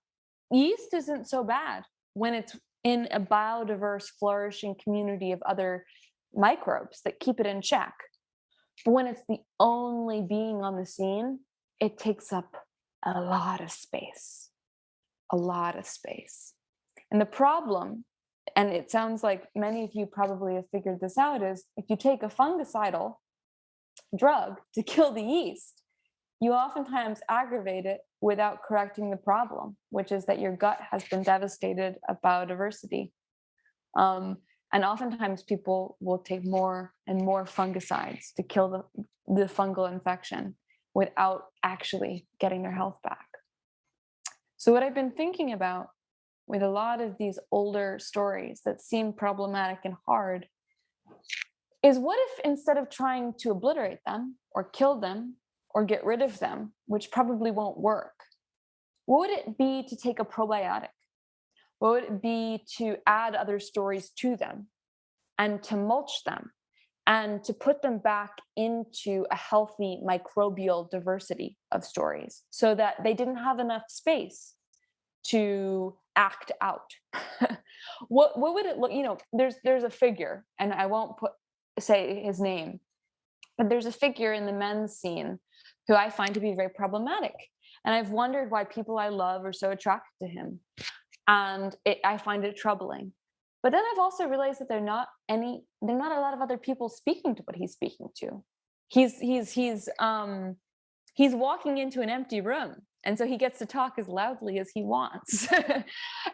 yeast isn't so bad when it's in a biodiverse, flourishing community of other microbes that keep it in check. But when it's the only being on the scene, it takes up a lot of space. And the problem, and it sounds like many of you probably have figured this out, is if you take a fungicidal drug to kill the yeast, you oftentimes aggravate it without correcting the problem, which is that your gut has been devastated of biodiversity. And oftentimes people will take more and more fungicides to kill the fungal infection without actually getting their health back. So what I've been thinking about with a lot of these older stories that seem problematic and hard is, what if instead of trying to obliterate them or kill them or get rid of them, which probably won't work, what would it be to take a probiotic? What would it be to add other stories to them and to mulch them and to put them back into a healthy microbial diversity of stories so that they didn't have enough space to act out? What would it look, there's a figure, and I won't say his name, but there's a figure in the men's scene who I find to be very problematic. And I've wondered why people I love are so attracted to him. And I find it troubling. But then I've also realized that there are not a lot of other people speaking to what he's speaking to. He's walking into an empty room, and so he gets to talk as loudly as he wants.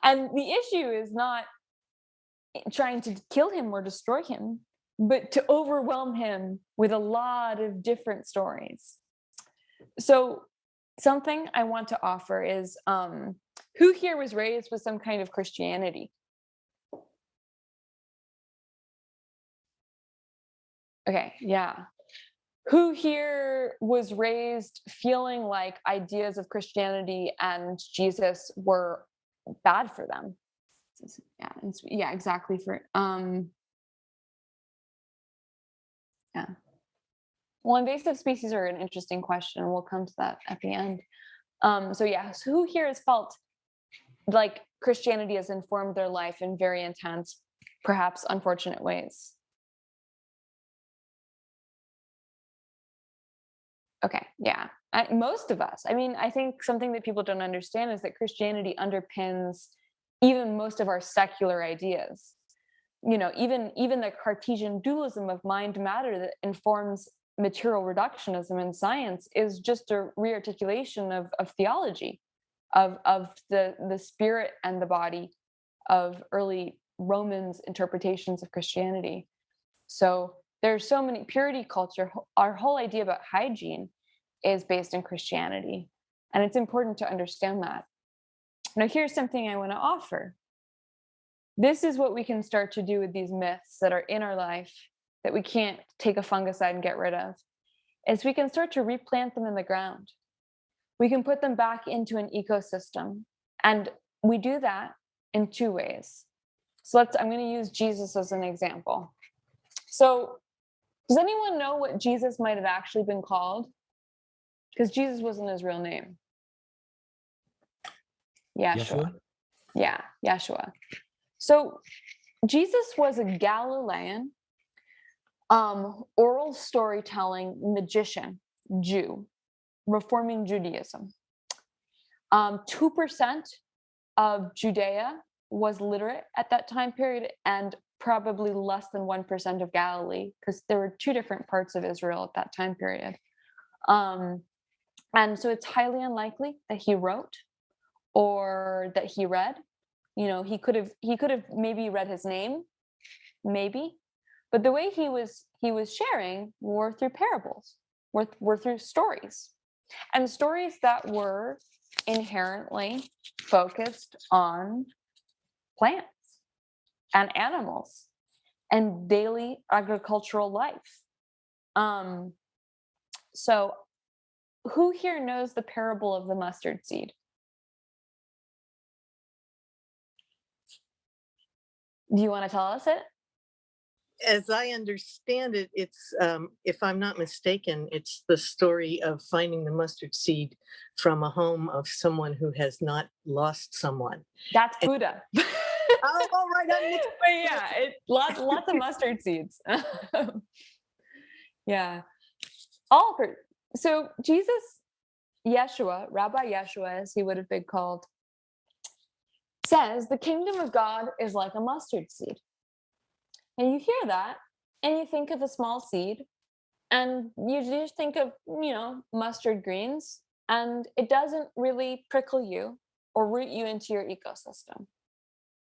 And the issue is not trying to kill him or destroy him, but to overwhelm him with a lot of different stories. So something I want to offer is, who here was raised with some kind of Christianity? Okay, yeah. Who here was raised feeling like ideas of Christianity and Jesus were bad for them? Yeah, yeah, exactly. Yeah. Well, invasive species are an interesting question. We'll come to that at the end. So yeah, so who here has felt like Christianity has informed their life in very intense, perhaps unfortunate ways? Okay, yeah. Most of us. I mean, I think something that people don't understand is that Christianity underpins even most of our secular ideas. Even the Cartesian dualism of mind matter that informs material reductionism in science is just a rearticulation of theology, of the spirit and the body of early Romans interpretations of Christianity. So there's so many purity culture. Our whole idea about hygiene is based in Christianity, and it's important to understand that. Now, here's something I want to offer. This is what we can start to do with these myths that are in our life that we can't take a fungicide and get rid of, is we can start to replant them in the ground. We can put them back into an ecosystem, and we do that in two ways. So I'm going to use Jesus as an example. So does anyone know what Jesus might have actually been called? Because Jesus wasn't his real name. Yeshua. Yeah, Yeshua. So Jesus was a Galilean oral storytelling magician, Jew, reforming Judaism. 2% of Judea was literate at that time period, and probably less than 1% of Galilee, because there were two different parts of Israel at that time period. And so it's highly unlikely that he wrote or that he read. He could have maybe read his name, maybe, but the way he was sharing were through parables, were through stories, and stories that were inherently focused on plants and animals and daily agricultural life. So who here knows the parable of the mustard seed? Do you want to tell us it? As I understand it, it's, if I'm not mistaken, it's the story of finding the mustard seed from a home of someone who has not lost someone. That's Buddha. Oh, all right. But yeah, lots of mustard seeds. Yeah. So Jesus, Yeshua, Rabbi Yeshua, as he would have been called, says the kingdom of God is like a mustard seed. And you hear that and you think of a small seed, and you just think of, mustard greens, and it doesn't really prickle you or root you into your ecosystem.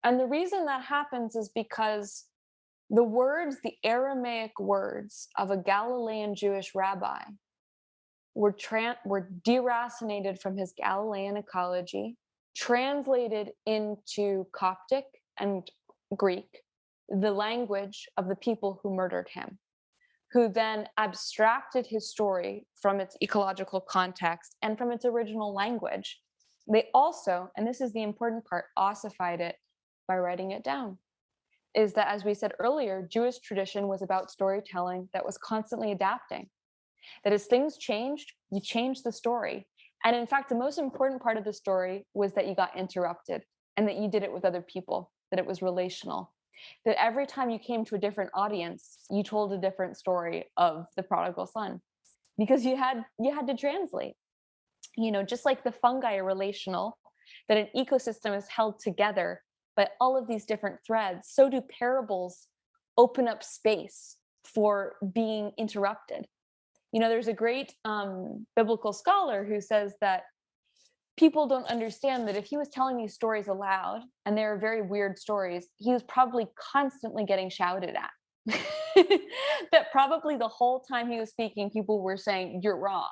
And the reason that happens is because the Aramaic words of a Galilean Jewish rabbi were deracinated from his Galilean ecology, translated into Coptic and Greek, the language of the people who murdered him, who then abstracted his story from its ecological context and from its original language. They also, and this is the important part, ossified it by writing it down. Is that, as we said earlier, Jewish tradition was about storytelling that was constantly adapting. That as things changed, you changed the story. And in fact, the most important part of the story was that you got interrupted and that you did it with other people, that it was relational. That every time you came to a different audience, you told a different story of the prodigal son, because you had to translate. Just like the fungi are relational, that an ecosystem is held together by all of these different threads, so do parables open up space for being interrupted. There's a great biblical scholar who says that people don't understand that if he was telling these stories aloud, and they're very weird stories, he was probably constantly getting shouted at. That probably the whole time he was speaking, people were saying, "You're wrong."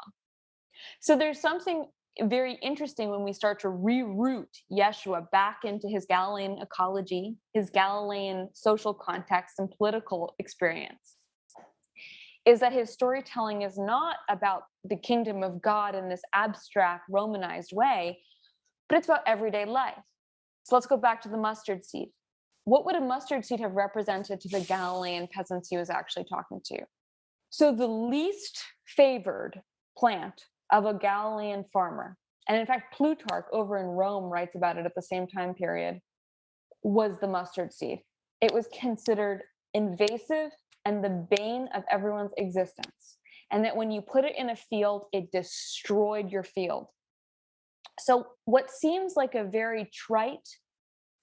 So there's something very interesting when we start to reroute Yeshua back into his Galilean ecology, his Galilean social context and political experience, is that his storytelling is not about the kingdom of God in this abstract Romanized way, but it's about everyday life. So let's go back to the mustard seed. What would a mustard seed have represented to the Galilean peasants he was actually talking to? So the least favored plant of a Galilean farmer, and in fact, Plutarch over in Rome writes about it at the same time period, was the mustard seed. It was considered invasive and the bane of everyone's existence. And that when you put it in a field, it destroyed your field. So, what seems like a very trite,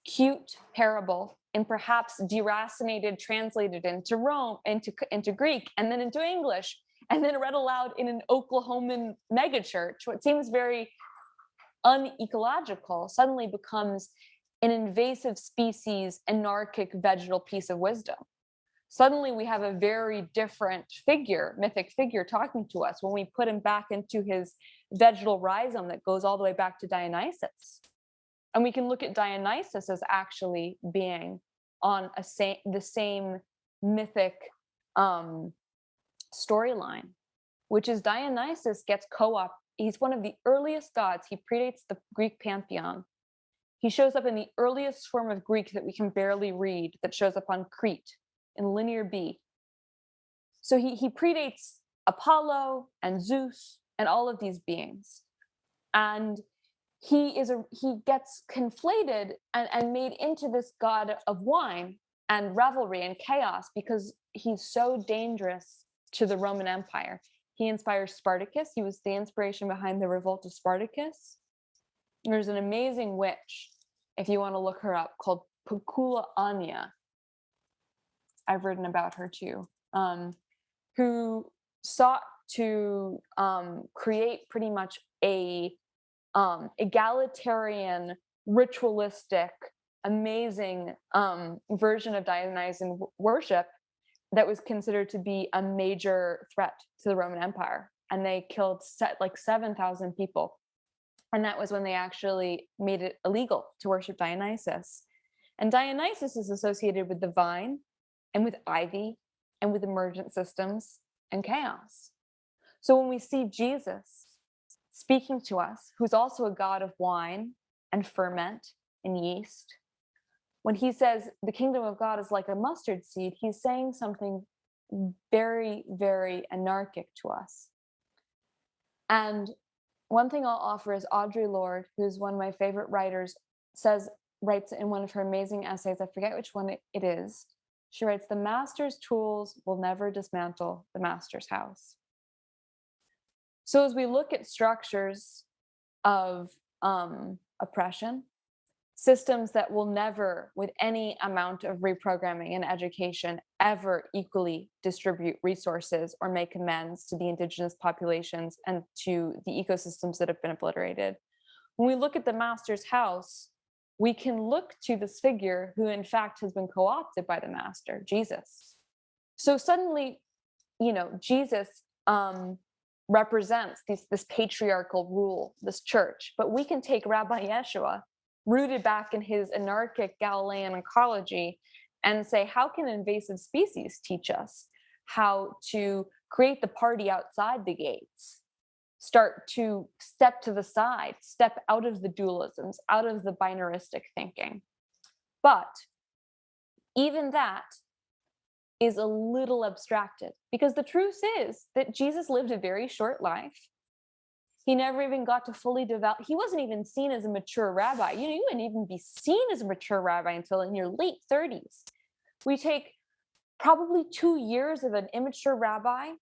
cute parable, and perhaps deracinated, translated into into Greek, and then into English, and then read aloud in an Oklahoman megachurch, what seems very unecological suddenly becomes an invasive species, anarchic vegetal piece of wisdom. Suddenly we have a very different figure, mythic figure, talking to us when we put him back into his vegetal rhizome that goes all the way back to Dionysus. And we can look at Dionysus as actually being on the same mythic storyline, which is Dionysus gets co-opted. He's one of the earliest gods. He predates the Greek pantheon. He shows up in the earliest form of Greek that we can barely read, that shows up on Crete in Linear B. So he predates Apollo and Zeus and all of these beings. And he gets conflated and made into this god of wine and revelry and chaos because he's so dangerous to the Roman Empire. He inspires Spartacus. He was the inspiration behind the revolt of Spartacus. There's an amazing witch, if you want to look her up, called Pacula Anya. I've written about her too, who sought to create pretty much a egalitarian, ritualistic, amazing version of Dionysian worship that was considered to be a major threat to the Roman Empire. And they killed like 7,000 people. And that was when they actually made it illegal to worship Dionysus. And Dionysus is associated with the vine and with ivy and with emergent systems and chaos. So when we see Jesus speaking to us, who's also a god of wine and ferment and yeast, when he says the kingdom of God is like a mustard seed, he's saying something very, very anarchic to us. And one thing I'll offer is Audre Lorde, who's one of my favorite writers, writes in one of her amazing essays, I forget which one it is. She writes, "The master's tools will never dismantle the master's house." So as we look at structures of oppression, systems that will never, with any amount of reprogramming and education, ever equally distribute resources or make amends to the indigenous populations and to the ecosystems that have been obliterated. When we look at the master's house, we can look to this figure who in fact has been co-opted by the master, Jesus. So suddenly, Jesus represents this patriarchal rule, this church, but we can take Rabbi Yeshua, rooted back in his anarchic Galilean ecology, and say, how can invasive species teach us how to create the party outside the gates, start to step to the side, step out of the dualisms, out of the binaristic thinking? But even that is a little abstracted, because the truth is that Jesus lived a very short life. He never even got to fully develop. He wasn't even seen as a mature rabbi. You wouldn't even be seen as a mature rabbi until in your late 30s. We take probably 2 years of an immature rabbi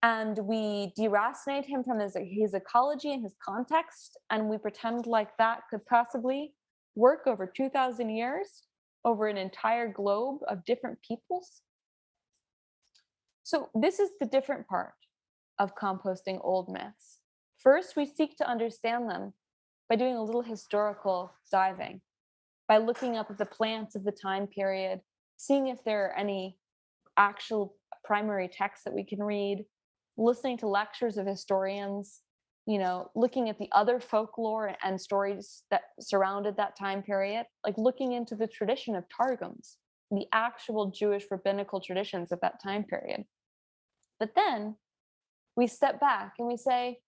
and we deracinate him from his ecology and his context, and we pretend like that could possibly work over 2,000 years, over an entire globe of different peoples. So this is the different part of composting old myths. First, we seek to understand them by doing a little historical diving, by looking up at the plants of the time period, seeing if there are any actual primary texts that we can read, listening to lectures of historians, looking at the other folklore and stories that surrounded that time period, like looking into the tradition of Targums, the actual Jewish rabbinical traditions of that time period. But then we step back and we say,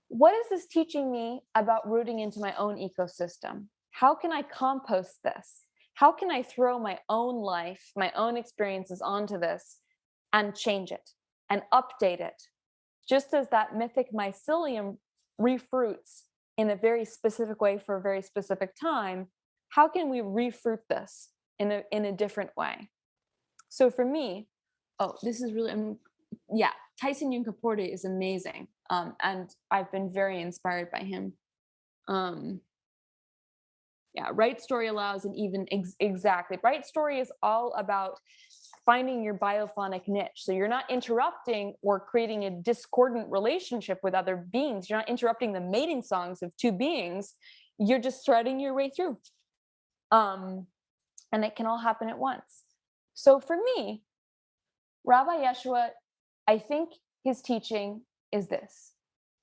what is this teaching me about rooting into my own ecosystem? How can I compost this? How can I throw my own life, my own experiences onto this and change it and update it? Just as that mythic mycelium refruits in a very specific way for a very specific time, how can we refruit this in a different way? So for me, this is really, Tyson Yunkaporte is amazing. And I've been very inspired by him. Right story allows an even exactly. Right story is all about finding your biophonic niche. So you're not interrupting or creating a discordant relationship with other beings. You're not interrupting the mating songs of two beings. You're just threading your way through. And it can all happen at once. So for me, Rabbi Yeshua, I think his teaching is this: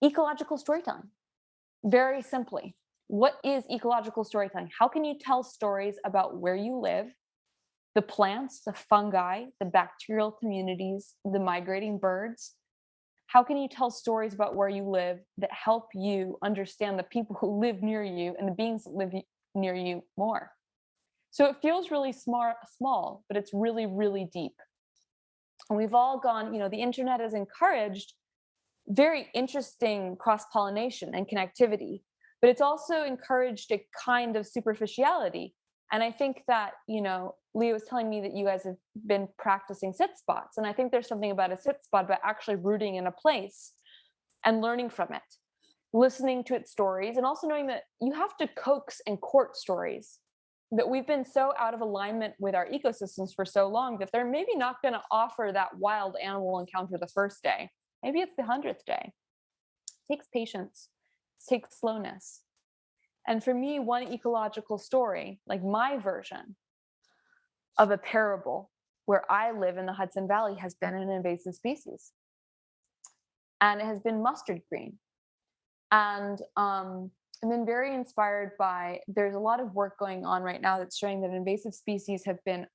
ecological storytelling. Very simply, what is ecological storytelling? How can you tell stories about where you live, the plants, the fungi, the bacterial communities, the migrating birds? How can you tell stories about where you live that help you understand the people who live near you and the beings that live near you more? So it feels really small, but it's really, really deep. And we've all gone, the internet has encouraged very interesting cross-pollination and connectivity, but it's also encouraged a kind of superficiality. And I think that, Leah was telling me that you guys have been practicing sit spots. And I think there's something about a sit spot about actually rooting in a place and learning from it, listening to its stories, and also knowing that you have to coax and court stories, that we've been so out of alignment with our ecosystems for so long that they're maybe not going to offer that wild animal encounter the first day. Maybe it's the 100th day. It takes patience. It takes slowness. And for me, one ecological story, like my version of a parable where I live in the Hudson Valley, has been an invasive species. And it has been mustard green. And I've been very inspired by, there's a lot of work going on right now that's showing that invasive species have been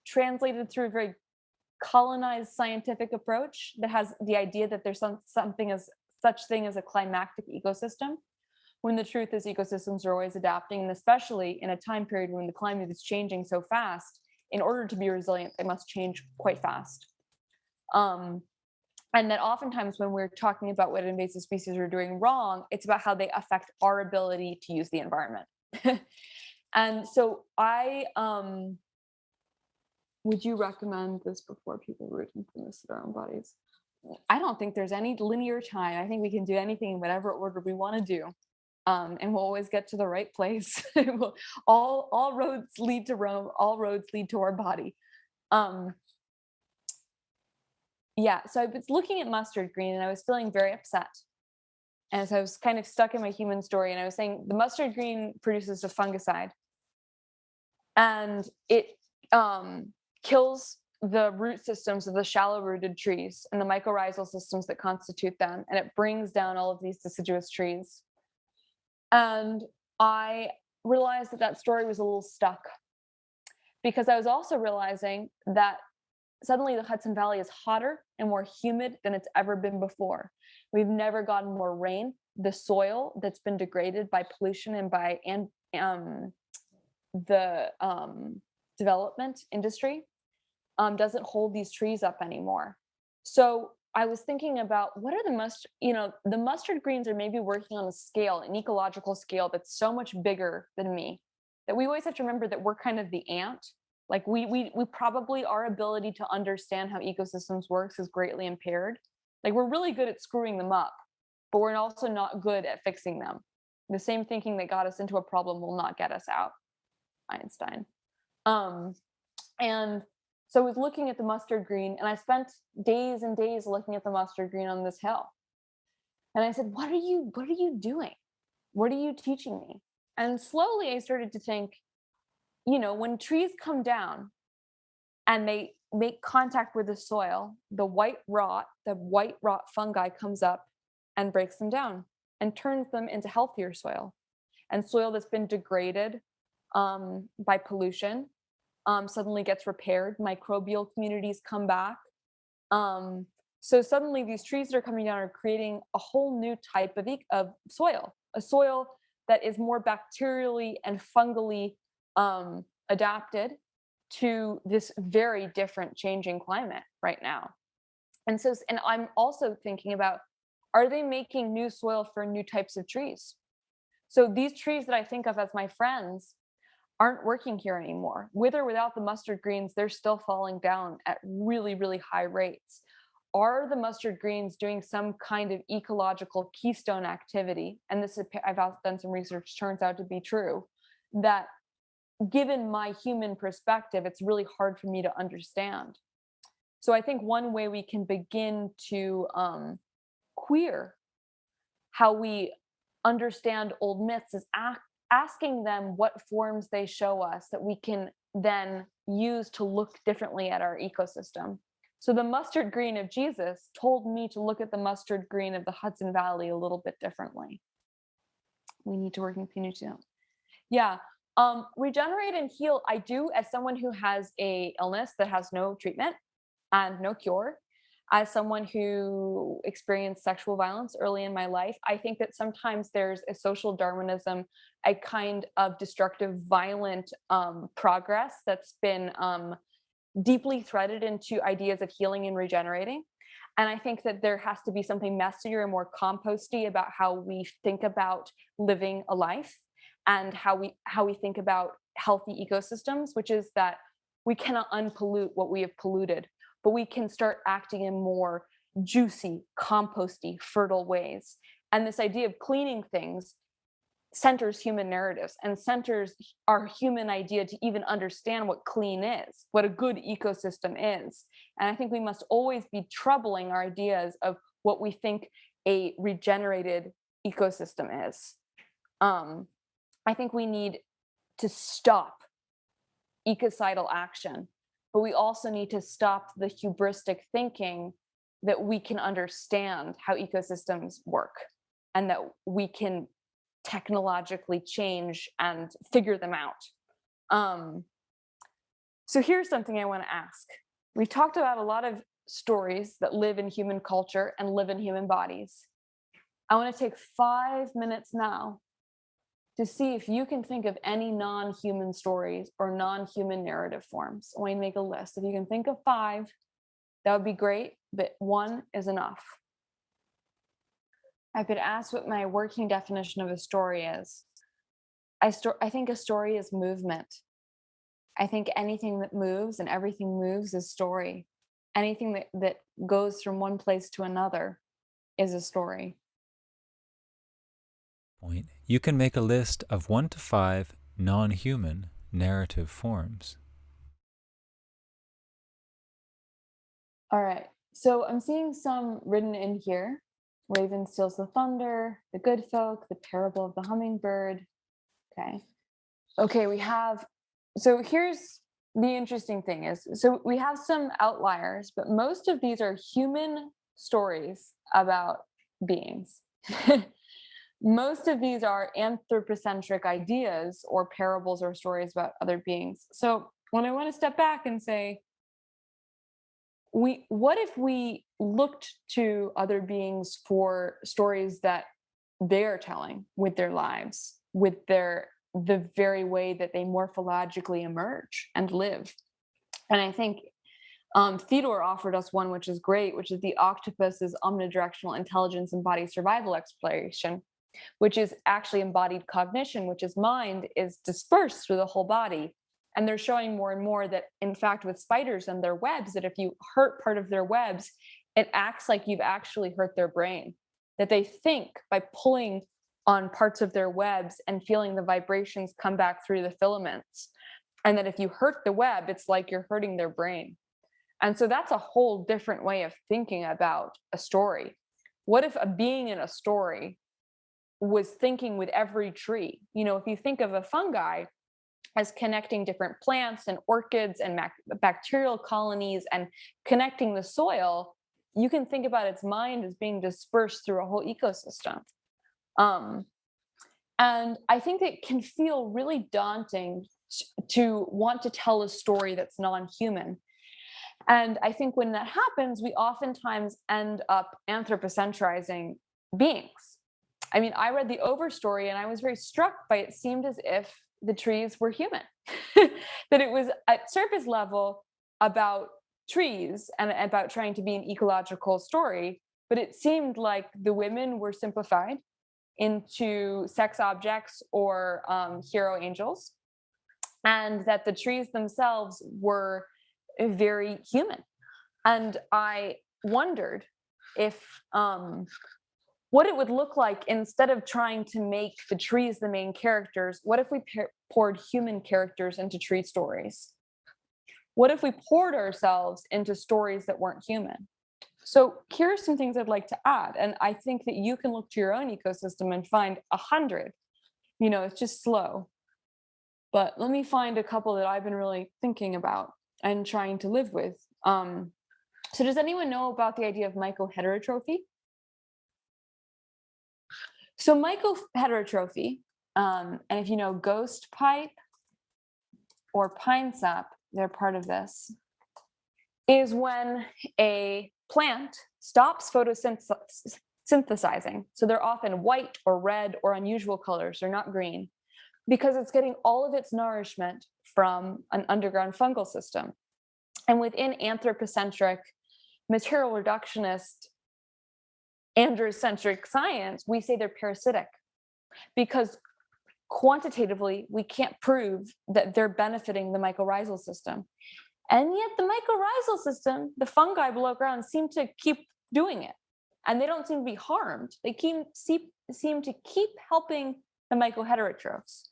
translated through a very colonized scientific approach that has the idea that there's such thing as a climactic ecosystem, when the truth is ecosystems are always adapting, and especially in a time period when the climate is changing so fast, in order to be resilient, they must change quite fast. And that oftentimes when we're talking about what invasive species are doing wrong, it's about how they affect our ability to use the environment. And so would you recommend this before people root into their own bodies? I don't think there's any linear time. I think we can do anything in whatever order we want to do. And we'll always get to the right place. All roads lead to Rome. All roads lead to our body. So I was looking at mustard green and I was feeling very upset. And so I was kind of stuck in my human story, and I was saying the mustard green produces a fungicide, and it kills the root systems of the shallow rooted trees and the mycorrhizal systems that constitute them, and it brings down all of these deciduous trees. And I realized that story was a little stuck, because I was also realizing that suddenly the Hudson Valley is hotter and more humid than it's ever been before. We've never gotten more rain. The soil that's been degraded by pollution and by the development industry doesn't hold these trees up anymore. So I was thinking about, what are the mustard greens are maybe working on a scale, an ecological scale that's so much bigger than me, that we always have to remember that we're kind of the ant. Like we probably, our ability to understand how ecosystems works is greatly impaired. Like we're really good at screwing them up, but we're also not good at fixing them. The same thinking that got us into a problem will not get us out. Einstein. And so I was looking at the mustard green, and I spent days and days looking at the mustard green on this hill. And I said, what are you doing? What are you teaching me? And slowly I started to think, when trees come down and make contact with the soil, the white rot fungi comes up and breaks them down and turns them into healthier soil. And soil that's been degraded by pollution suddenly gets repaired. Microbial communities come back. So suddenly these trees that are coming down are creating a whole new type of soil, a soil that is more bacterially and fungally adapted to this very different changing climate right now. And I'm also thinking about, are they making new soil for new types of trees? So these trees that I think of as my friends aren't working here anymore. With or without the mustard greens, they're still falling down at really, really high rates. Are the mustard greens doing some kind of ecological keystone activity? And this is, I've done some research, turns out to be true, that given my human perspective, it's really hard for me to understand. So I think one way we can begin to queer how we understand old myths is asking them what forms they show us that we can then use to look differently at our ecosystem. So the mustard green of Jesus told me to look at the mustard green of the Hudson Valley a little bit differently. We need to work in community. Yeah. Regenerate and heal. I do, as someone who has a illness that has no treatment and no cure, as someone who experienced sexual violence early in my life, I think that sometimes there's a social Darwinism, a kind of destructive, violent progress that's been deeply threaded into ideas of healing and regenerating. And I think that there has to be something messier and more composty about how we think about living a life and how we think about healthy ecosystems, which is that we cannot unpollute what we have polluted, but we can start acting in more juicy, composty, fertile ways. And this idea of cleaning things centers human narratives and centers our human idea to even understand what clean is, what a good ecosystem is. And I think we must always be troubling our ideas of what we think a regenerated ecosystem is. I think we need to stop ecocidal action, but we also need to stop the hubristic thinking that we can understand how ecosystems work and that we can technologically change and figure them out. So here's something I want to ask. We've talked about a lot of stories that live in human culture and live in human bodies. I want to take 5 minutes now to see if you can think of any non-human stories or non-human narrative forms. I want you to make a list. If you can think of 5, that would be great, but 1 is enough. I've been asked what my working definition of a story is. I think a story is movement. I think anything that moves and everything moves is story. Anything that goes from one place to another is a story. You can make a list of 1 to 5 non-human narrative forms. All right, so I'm seeing some written in here. Raven steals the thunder, the good folk, the parable of the hummingbird. Okay, we have, so here's the interesting thing is, so we have some outliers, but most of these are human stories about beings. Most of these are anthropocentric ideas or parables or stories about other beings. So when I want to step back and say, what if we looked to other beings for stories that they are telling with their lives, with the very way that they morphologically emerge and live? And I think Theodore offered us one which is great, which is the octopus's omnidirectional intelligence and body survival exploration, which is actually embodied cognition, which is mind is dispersed through the whole body. And they're showing more and more that, in fact, with spiders and their webs, that if you hurt part of their webs, it acts like you've actually hurt their brain. That they think by pulling on parts of their webs and feeling the vibrations come back through the filaments. And that if you hurt the web, it's like you're hurting their brain. And so that's a whole different way of thinking about a story. What if a being in a story was thinking with every tree? You know, if you think of a fungi, as connecting different plants and orchids and bacterial colonies and connecting the soil, you can think about its mind as being dispersed through a whole ecosystem. And I think it can feel really daunting to want to tell a story that's non-human. And I think when that happens, we oftentimes end up anthropocentrizing beings. I mean, I read the Overstory and I was very struck by it seemed as if the trees were human, that it was at surface level about trees and about trying to be an ecological story, but it seemed like the women were simplified into sex objects or hero angels, and that the trees themselves were very human. And I wondered if what it would look like instead of trying to make the trees the main characters. What if we poured human characters into tree stories? What if we poured ourselves into stories that weren't human? So here's some things I'd like to add. And I think that you can look to your own ecosystem and find 100. It's just slow. But let me find a couple that I've been really thinking about and trying to live with. So does anyone know about the idea of mycoheterotrophy? So mycoheterotrophy, and if you know ghost pipe or pine sap, they're part of this, is when a plant stops photosynthesizing. So they're often white or red or unusual colors, they're not green, because it's getting all of its nourishment from an underground fungal system. And within anthropocentric, material reductionist, androcentric science, we say they're parasitic because quantitatively, we can't prove that they're benefiting the mycorrhizal system. And yet the mycorrhizal system, the fungi below ground, seem to keep doing it. And they don't seem to be harmed. They seem to keep helping the mycoheterotrophs.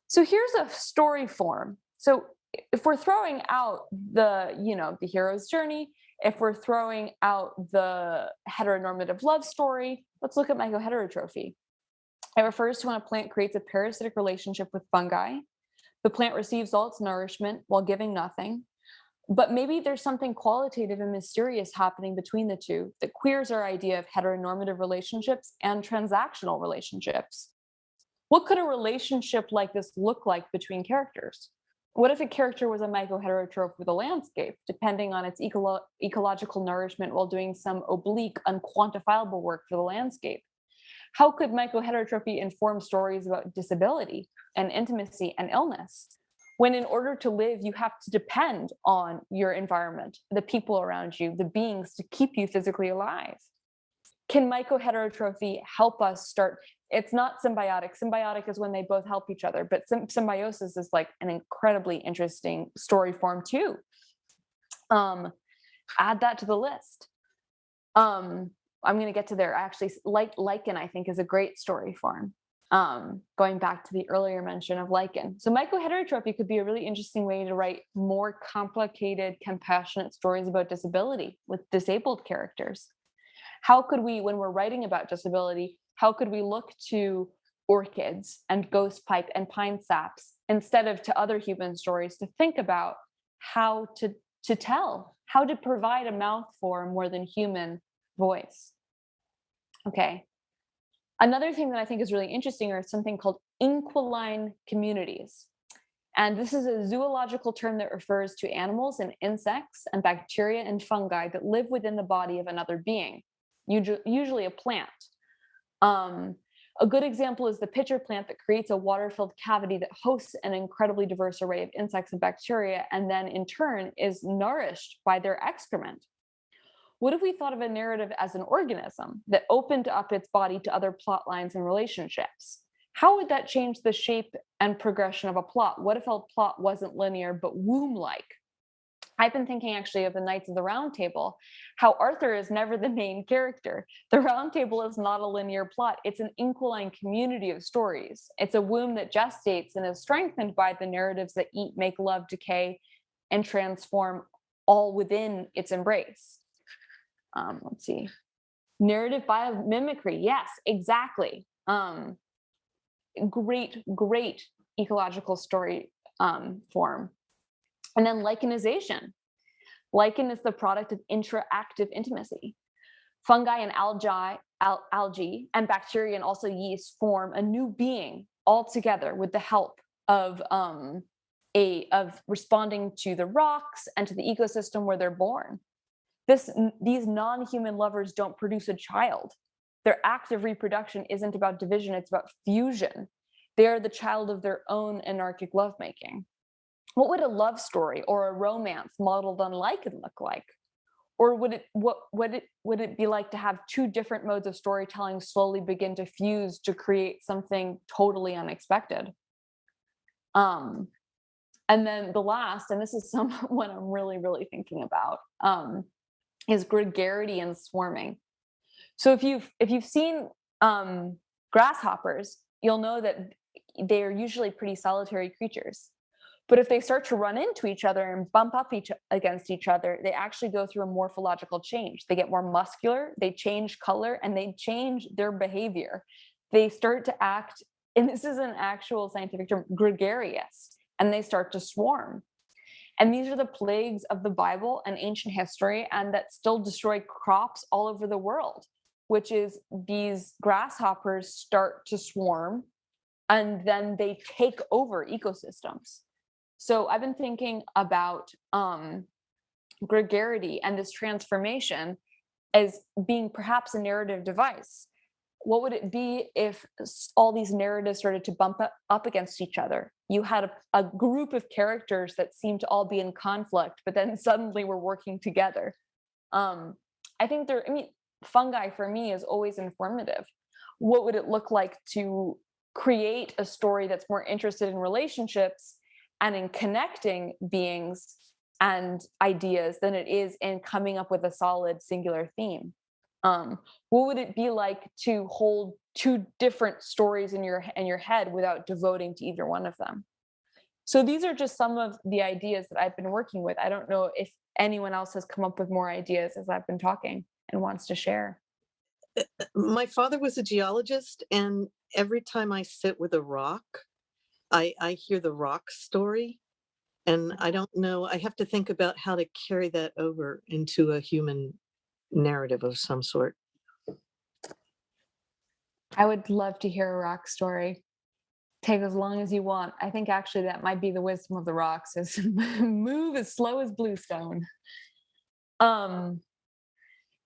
So here's a story form. So if we're throwing out the hero's journey, if we're throwing out the heteronormative love story, let's look at mycoheterotrophy. It refers to when a plant creates a parasitic relationship with fungi. The plant receives all its nourishment while giving nothing. But maybe there's something qualitative and mysterious happening between the two that queers our idea of heteronormative relationships and transactional relationships. What could a relationship like this look like between characters? What if a character was a mycoheterotroph with a landscape, depending on its ecological nourishment while doing some oblique, unquantifiable work for the landscape? How could mycoheterotrophy inform stories about disability and intimacy and illness, when in order to live, you have to depend on your environment, the people around you, the beings to keep you physically alive? Can mycoheterotrophy help us start? It's not symbiotic. Symbiotic is when they both help each other, but symbiosis is like an incredibly interesting story form too. Add that to the list. I'm going to get to there. Actually, lichen, I think, is a great story form. Going back to the earlier mention of lichen. So mycoheterotrophy could be a really interesting way to write more complicated, compassionate stories about disability with disabled characters. How could we, when we're writing about disability, how could we look to orchids and ghost pipe and pine saps instead of to other human stories to think about how to tell, how to provide a mouth for a more than human voice? Okay. Another thing that I think is really interesting are something called inquiline communities. And this is a zoological term that refers to animals and insects and bacteria and fungi that live within the body of another being, usually a plant. A good example is the pitcher plant that creates a water-filled cavity that hosts an incredibly diverse array of insects and bacteria, and then in turn is nourished by their excrement. What if we thought of a narrative as an organism that opened up its body to other plot lines and relationships? How would that change the shape and progression of a plot? What if a plot wasn't linear but womb-like? I've been thinking actually of the Knights of the Round Table, how Arthur is never the main character. The Round Table is not a linear plot. It's an inquiline community of stories. It's a womb that gestates and is strengthened by the narratives that eat, make, love, decay, and transform all within its embrace. Let's see. Narrative biomimicry. Yes, exactly. Great ecological story form. And then lichenization. Lichen is the product of interactive intimacy. Fungi and algae and bacteria and also yeast form a new being all together with the help of responding to the rocks and to the ecosystem where they're born. These non-human lovers don't produce a child. Their act of reproduction isn't about division, it's about fusion. They are the child of their own anarchic lovemaking. What would a love story or a romance modeled on lichen look like? Or would it be like to have two different modes of storytelling slowly begin to fuse to create something totally unexpected? And then the last, and this is what I'm really, really thinking about, is gregarity and swarming. So if you've seen grasshoppers, you'll know that they are usually pretty solitary creatures. But if they start to run into each other and bump up against each other, they actually go through a morphological change. They get more muscular, they change color, and they change their behavior. They start to act, and this is an actual scientific term, gregarious, and they start to swarm. And these are the plagues of the Bible and ancient history, and that still destroy crops all over the world, which is these grasshoppers start to swarm, and then they take over ecosystems. So I've been thinking about gregarity and this transformation as being perhaps a narrative device. What would it be if all these narratives started to bump up against each other? You had a group of characters that seemed to all be in conflict, but then suddenly were working together. I think fungi for me is always informative. What would it look like to create a story that's more interested in relationships and in connecting beings and ideas than it is in coming up with a solid singular theme? What would it be like to hold two different stories in your head without devoting to either one of them? So these are just some of the ideas that I've been working with. I don't know if anyone else has come up with more ideas as I've been talking and wants to share. My father was a geologist, and every time I sit with a rock, I hear the rock story, and I don't know, I have to think about how to carry that over into a human narrative of some sort. I would love to hear a rock story. Take as long as you want. I think actually that might be the wisdom of the rocks, is move as slow as bluestone.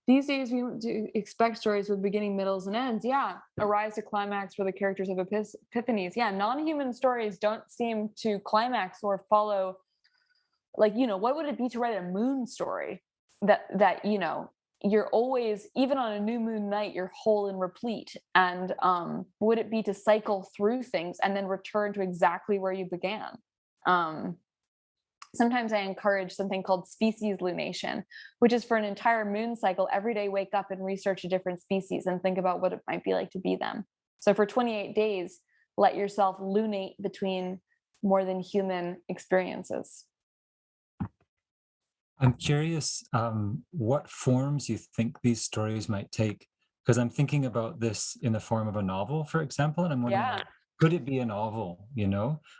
These days we do expect stories with beginning, middles, and ends. Yeah, a rise to climax where the characters have epiphanies. Yeah, non-human stories don't seem to climax or follow. Like, what would it be to write a moon story that you're always, even on a new moon night, you're whole and replete? And would it be to cycle through things and then return to exactly where you began? Sometimes I encourage something called species lunation, which is for an entire moon cycle, every day wake up and research a different species and think about what it might be like to be them. So for 28 days, let yourself lunate between more than human experiences. I'm curious what forms you think these stories might take, because I'm thinking about this in the form of a novel, for example, and I'm wondering, Yeah. could it be a novel,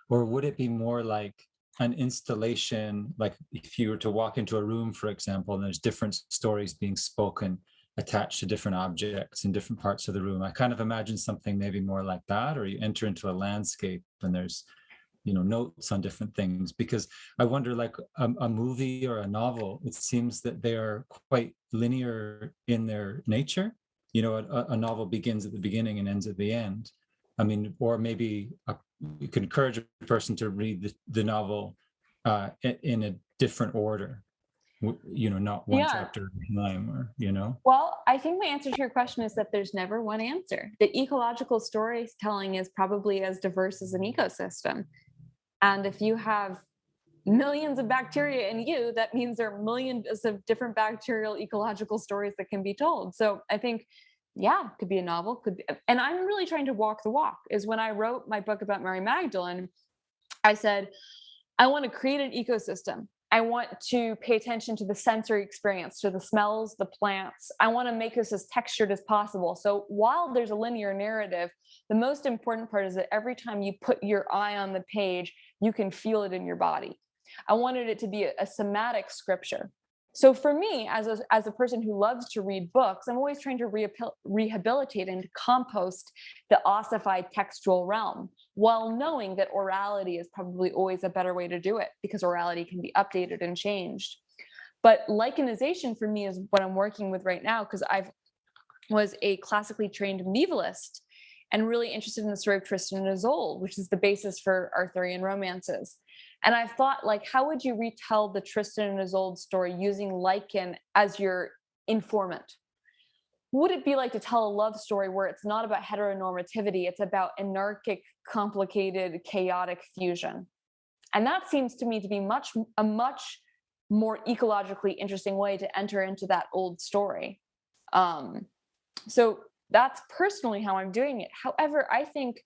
or would it be more like an installation, like if you were to walk into a room, for example, and there's different stories being spoken attached to different objects in different parts of the room. I kind of imagine something maybe more like that, or you enter into a landscape and there's notes on different things, because I wonder, like a movie or a novel, it seems that they are quite linear in their nature. A novel begins at the beginning and ends at the end. I mean, or maybe you could encourage a person to read the novel in a different order, not one chapter at a time, or. Well, I think my answer to your question is that there's never one answer. The ecological storytelling is probably as diverse as an ecosystem. And if you have millions of bacteria in you, that means there are millions of different bacterial ecological stories that can be told. So I think, yeah, it could be a novel, could be, and I'm really trying to walk the walk. Is when I wrote my book about Mary Magdalene, I said, I want to create an ecosystem I want to pay attention to the sensory experience, to the smells, the plants. I want to make this as textured as possible. So while there's a linear narrative, the most important part is that every time you put your eye on the page, you can feel it in your body. I wanted it to be a somatic scripture. So for me, as a person who loves to read books, I'm always trying to rehabilitate and compost the ossified textual realm, while knowing that orality is probably always a better way to do it, because orality can be updated and changed. But lichenization for me is what I'm working with right now, because I was a classically trained medievalist and really interested in the story of Tristan and Isolde, which is the basis for Arthurian romances. And I thought, like, how would you retell the Tristan and Isolde story using lichen as your informant? Would it be like to tell a love story where it's not about heteronormativity, it's about anarchic, complicated, chaotic fusion? And that seems to me to be a much more ecologically interesting way to enter into that old story. So that's personally how I'm doing it. However, I think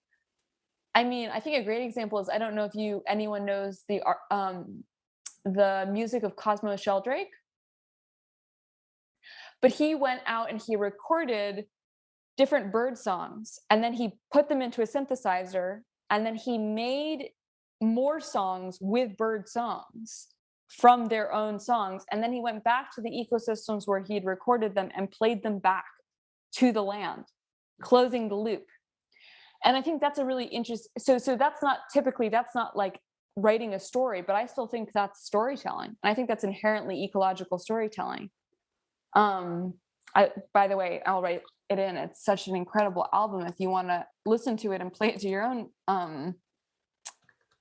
a great example is, I don't know if anyone knows the music of Cosmo Sheldrake, but he went out and he recorded different bird songs, and then he put them into a synthesizer, and then he made more songs with bird songs from their own songs, and then he went back to the ecosystems where he'd recorded them and played them back to the land, closing the loop. And I think that's a really interesting, so that's not like writing a story, but I still think that's storytelling. And I think that's inherently ecological storytelling. By the way, I'll write it in. It's such an incredible album if you want to listen to it and play it to your own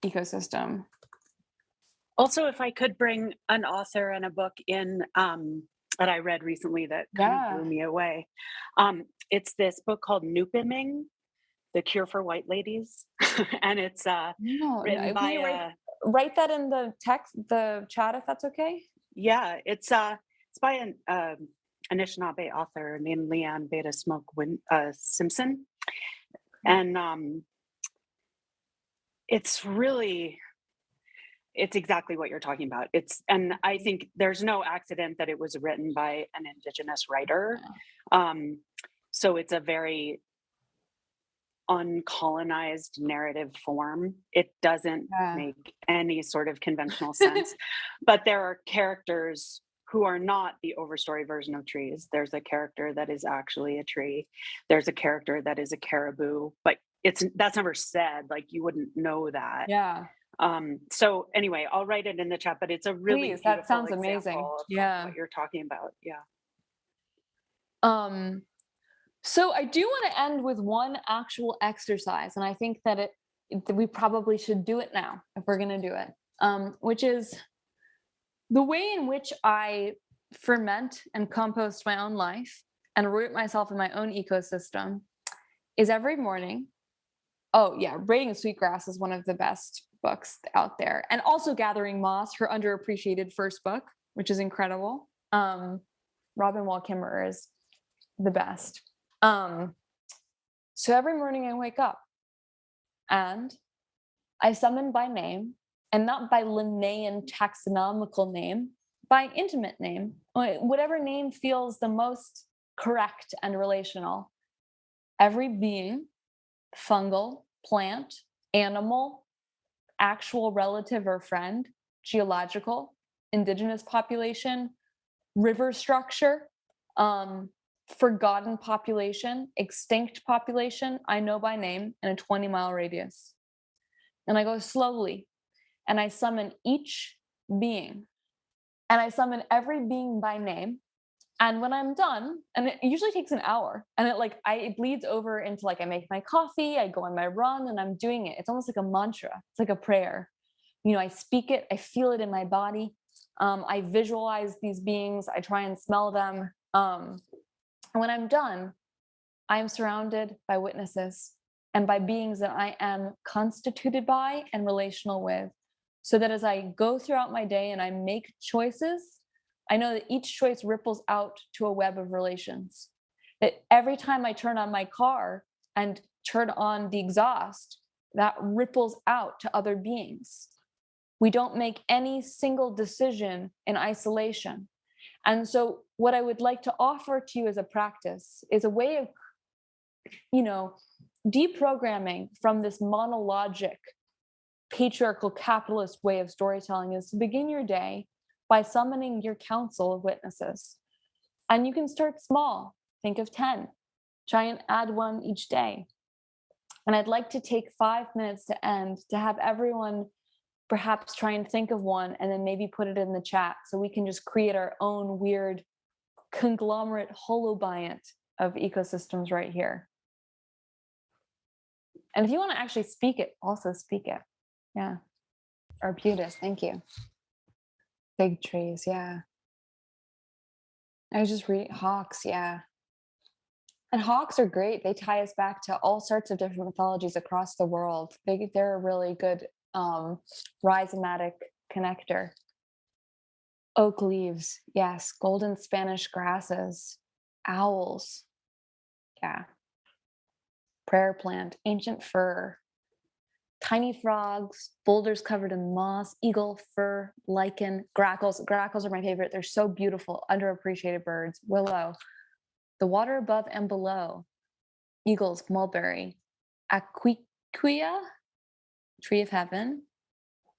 ecosystem. Also, if I could bring an author and a book in that I read recently that kind of blew me away. It's this book called Nupiming, The Cure for White Ladies. And it's written by write that in the chat if that's okay. Yeah, it's by an Anishinaabe author named Leah Beta Smoke Simpson. And it's exactly what you're talking about. And I think there's no accident that it was written by an indigenous writer. So it's a very uncolonized narrative form. It doesn't make any sort of conventional sense, but there are characters who are not the overstory version of trees. There's a character that is actually a tree. There's a character that is a caribou, but that's never said. Like, you wouldn't know that. Yeah. So anyway, I'll write it in the chat, but it's a really beautiful that sounds amazing. Of what you're talking about. Yeah. So I do want to end with one actual exercise, and I think that we probably should do it now if we're going to do it, which is the way in which I ferment and compost my own life and root myself in my own ecosystem is every morning. Oh yeah, Braiding Sweetgrass is one of the best books out there, and also Gathering Moss, her underappreciated first book, which is incredible. Robin Wall Kimmerer is the best. So every morning I wake up and I summon by name, and not by Linnaean taxonomical name, by intimate name, whatever name feels the most correct and relational. Every being, fungal, plant, animal, actual relative or friend, geological, indigenous population, river structure, forgotten population, extinct population, I know by name in a 20-mile radius. And I go slowly, and I summon each being, and I summon every being by name. And when I'm done, and it usually takes an hour, and it bleeds over into I make my coffee, I go on my run, and I'm doing it. It's almost like a mantra. It's like a prayer. I speak it, I feel it in my body. I visualize these beings, I try and smell them. And when I'm done, I am surrounded by witnesses and by beings that I am constituted by and relational with, so that as I go throughout my day and I make choices, I know that each choice ripples out to a web of relations. That every time I turn on my car and turn on the exhaust, that ripples out to other beings. We don't make any single decision in isolation. And so what I would like to offer to you as a practice is a way of, deprogramming from this monologic, patriarchal, capitalist way of storytelling, is to begin your day by summoning your council of witnesses. And you can start small. Think of 10. Try and add one each day. And I'd like to take 5 minutes to end to have everyone perhaps try and think of one and then maybe put it in the chat so we can just create our own weird conglomerate holobiont of ecosystems right here. And if you want to actually speak it, also speak it. Yeah. Arbutus, thank you. Big trees, yeah. I was just reading Hawks, yeah. And hawks are great. They tie us back to all sorts of different mythologies across the world. They're a really good rhizomatic connector. Oak leaves, yes. Golden Spanish grasses. Owls, yeah. Prayer plant, ancient fir. Tiny frogs, boulders covered in moss, eagle, fir, lichen, grackles. Grackles are my favorite. They're so beautiful, underappreciated birds. Willow. The water above and below. Eagles, mulberry. Aquiquia, tree of heaven.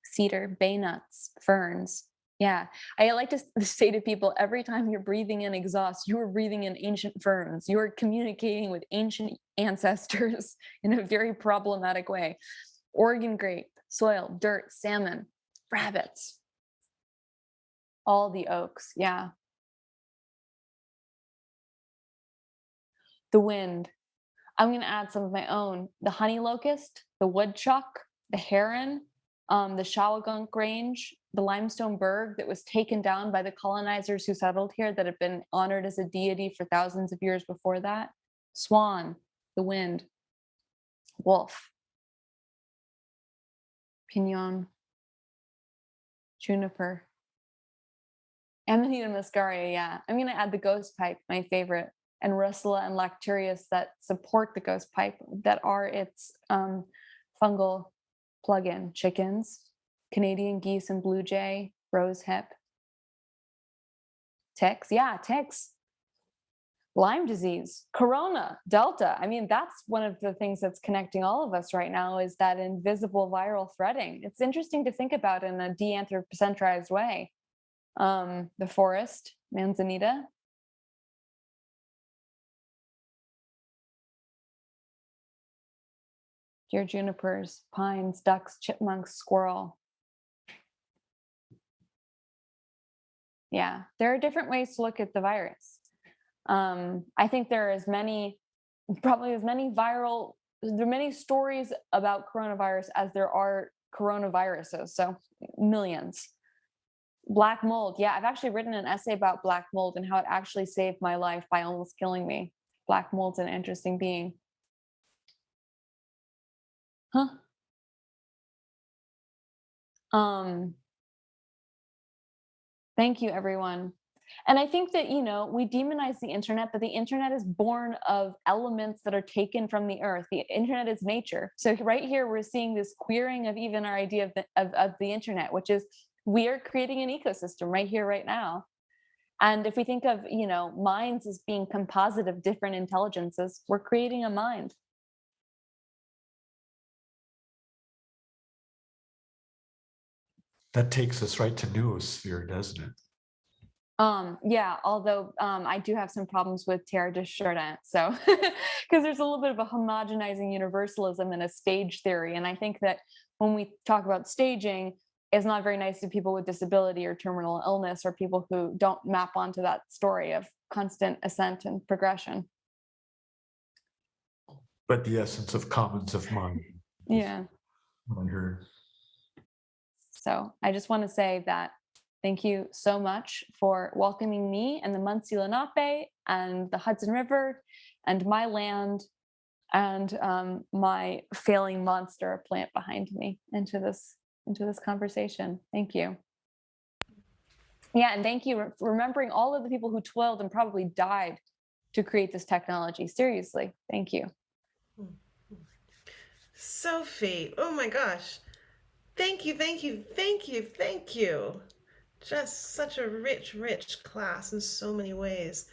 Cedar, bay nuts, ferns. Yeah, I like to say to people, every time you're breathing in exhaust, you are breathing in ancient ferns. You are communicating with ancient ancestors in a very problematic way. Oregon grape, soil, dirt, salmon, rabbits. All the oaks, yeah. The wind. I'm going to add some of my own. The honey locust, the woodchuck, the heron, the Shawagunk Range, the limestone berg that was taken down by the colonizers who settled here that had been honored as a deity for thousands of years before that. Swan, the wind, wolf, pinon, juniper, Amanita muscaria, yeah. I'm going to add the ghost pipe, my favorite, and Russula and Lactarius that support the ghost pipe, that are its fungal plug-in. Chickens, Canadian geese and blue jay, rosehip. Ticks, yeah, ticks. Lyme disease, corona, delta. I mean, that's one of the things that's connecting all of us right now, is that invisible viral threading. It's interesting to think about in a de-anthropocentrized way. The forest, manzanita. Deer junipers, pines, ducks, chipmunks, squirrel. Yeah, there are different ways to look at the virus. I think there are probably as many stories about coronavirus as there are coronaviruses, so millions. Black mold, yeah, I've actually written an essay about black mold and how it actually saved my life by almost killing me. Black mold's an interesting being. Huh? Thank you, everyone. And I think that, we demonize the internet, but the internet is born of elements that are taken from the earth. The internet is nature. So right here, we're seeing this queering of even our idea of the internet, which is we are creating an ecosystem right here, right now. And if we think of, minds as being composite of different intelligences, we're creating a mind. That takes us right to noosphere, doesn't it? Yeah, although I do have some problems with Terre de Chardin, so because there's a little bit of a homogenizing universalism in a stage theory. And I think that when we talk about staging, it's not very nice to people with disability or terminal illness or people who don't map onto that story of constant ascent and progression. But the essence of commons of mind. Yeah. I heard. So I just want to say that thank you so much for welcoming me and the Munsee Lenape and the Hudson River and my land and my failing monster plant behind me into this conversation. Thank you. Yeah, and thank you for remembering all of the people who toiled and probably died to create this technology. Seriously, thank you. Sophie, oh my gosh. Thank you, thank you, thank you, thank you. Just such a rich, rich class in so many ways.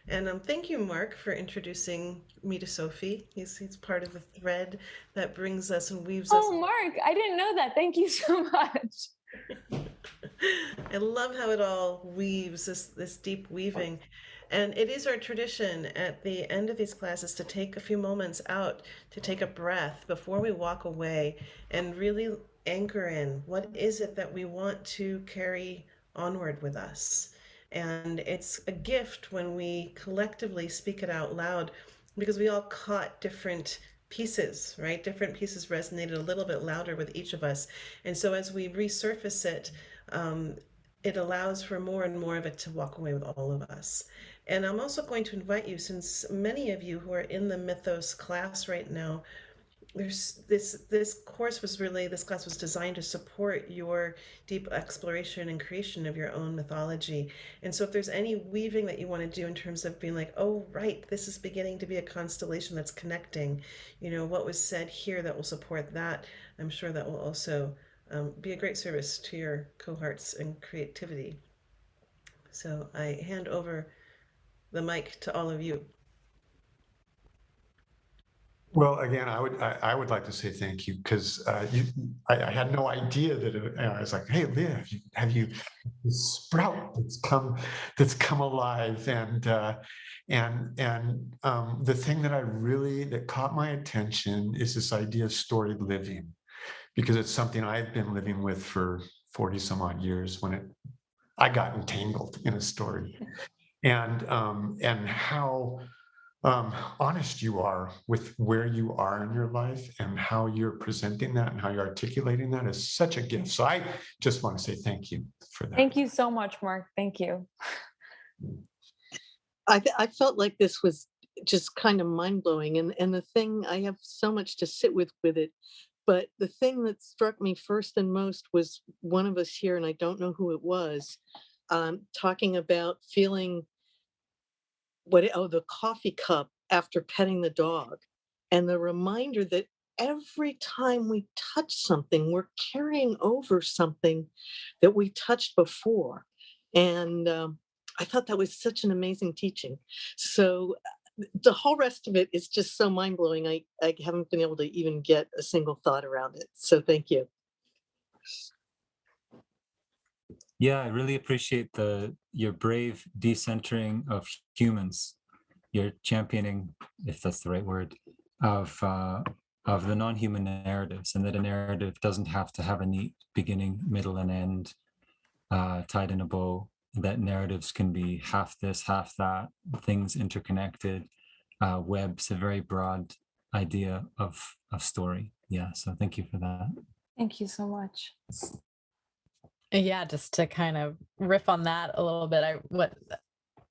And thank you, Mark, for introducing me to Sophie. He's part of the thread that brings us and weaves us. Oh, Mark, I didn't know that. Thank you so much. I love how it all weaves, this deep weaving. And it is our tradition at the end of these classes to take a few moments out to take a breath before we walk away and really anchor in what is it that we want to carry onward with us. And it's a gift when we collectively speak it out loud because we all caught different pieces, right? Different pieces resonated a little bit louder with each of us. And so as we resurface it, um, it allows for more and more of it to walk away with all of us. And I'm also going to invite you, since many of you who are in the Mythos class right now, there's this course was really this class was designed to support your deep exploration and creation of your own mythology. And so if there's any weaving that you want to do in terms of being like, oh right, this is beginning to be a constellation that's connecting, what was said here that will support that, I'm sure that will also be a great service to your cohorts and creativity. So I hand over the mic to all of you. Well, again, I would like to say thank you because I had no idea that I was like, hey, Leah, have you this sprout that's come alive, and the thing that caught my attention is this idea of storied living, because it's something I've been living with for 40 some odd years when I got entangled in a story, and how honest you are with where you are in your life and how you're presenting that and how you're articulating that is such a gift. So I just want to say thank you for that. Thank you so much, Mark. Thank you. I felt like this was just kind of mind blowing, and the thing, I have so much to sit with it. But the thing that struck me first and most was one of us here, and I don't know who it was, talking about feeling the coffee cup after petting the dog, and the reminder that every time we touch something, we're carrying over something that we touched before. And I thought that was such an amazing teaching. So the whole rest of it is just so mind blowing. I haven't been able to even get a single thought around it. So thank you. Yeah, I really appreciate your brave decentering of humans. Your championing, if that's the right word, of the non-human narratives, and that a narrative doesn't have to have a neat beginning, middle, and end tied in a bow. That narratives can be half this, half that, things interconnected, webs, a very broad idea of story. Yeah, so thank you for that. Thank you so much. Yeah, just to kind of riff on that a little bit,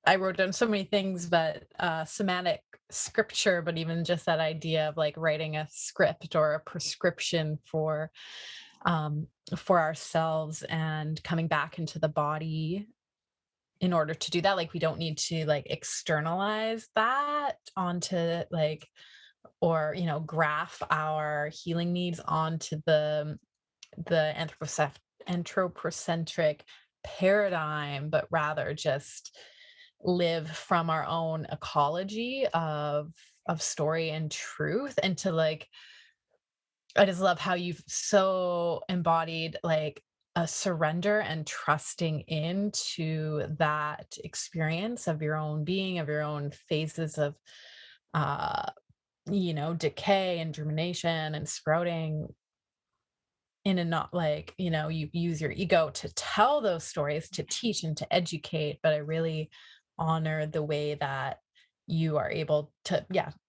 I wrote down so many things, but semantic scripture, but even just that idea of like writing a script or a prescription for ourselves and coming back into the body in order to do that. Like we don't need to like externalize that onto like, or graph our healing needs onto the anthropocentric paradigm, but rather just live from our own ecology of story and truth. And to like, I just love how you've so embodied like a surrender and trusting into that experience of your own being, of your own phases of decay and germination and sprouting, in a not like, you use your ego to tell those stories, to teach and to educate, but I really honor the way that you are able to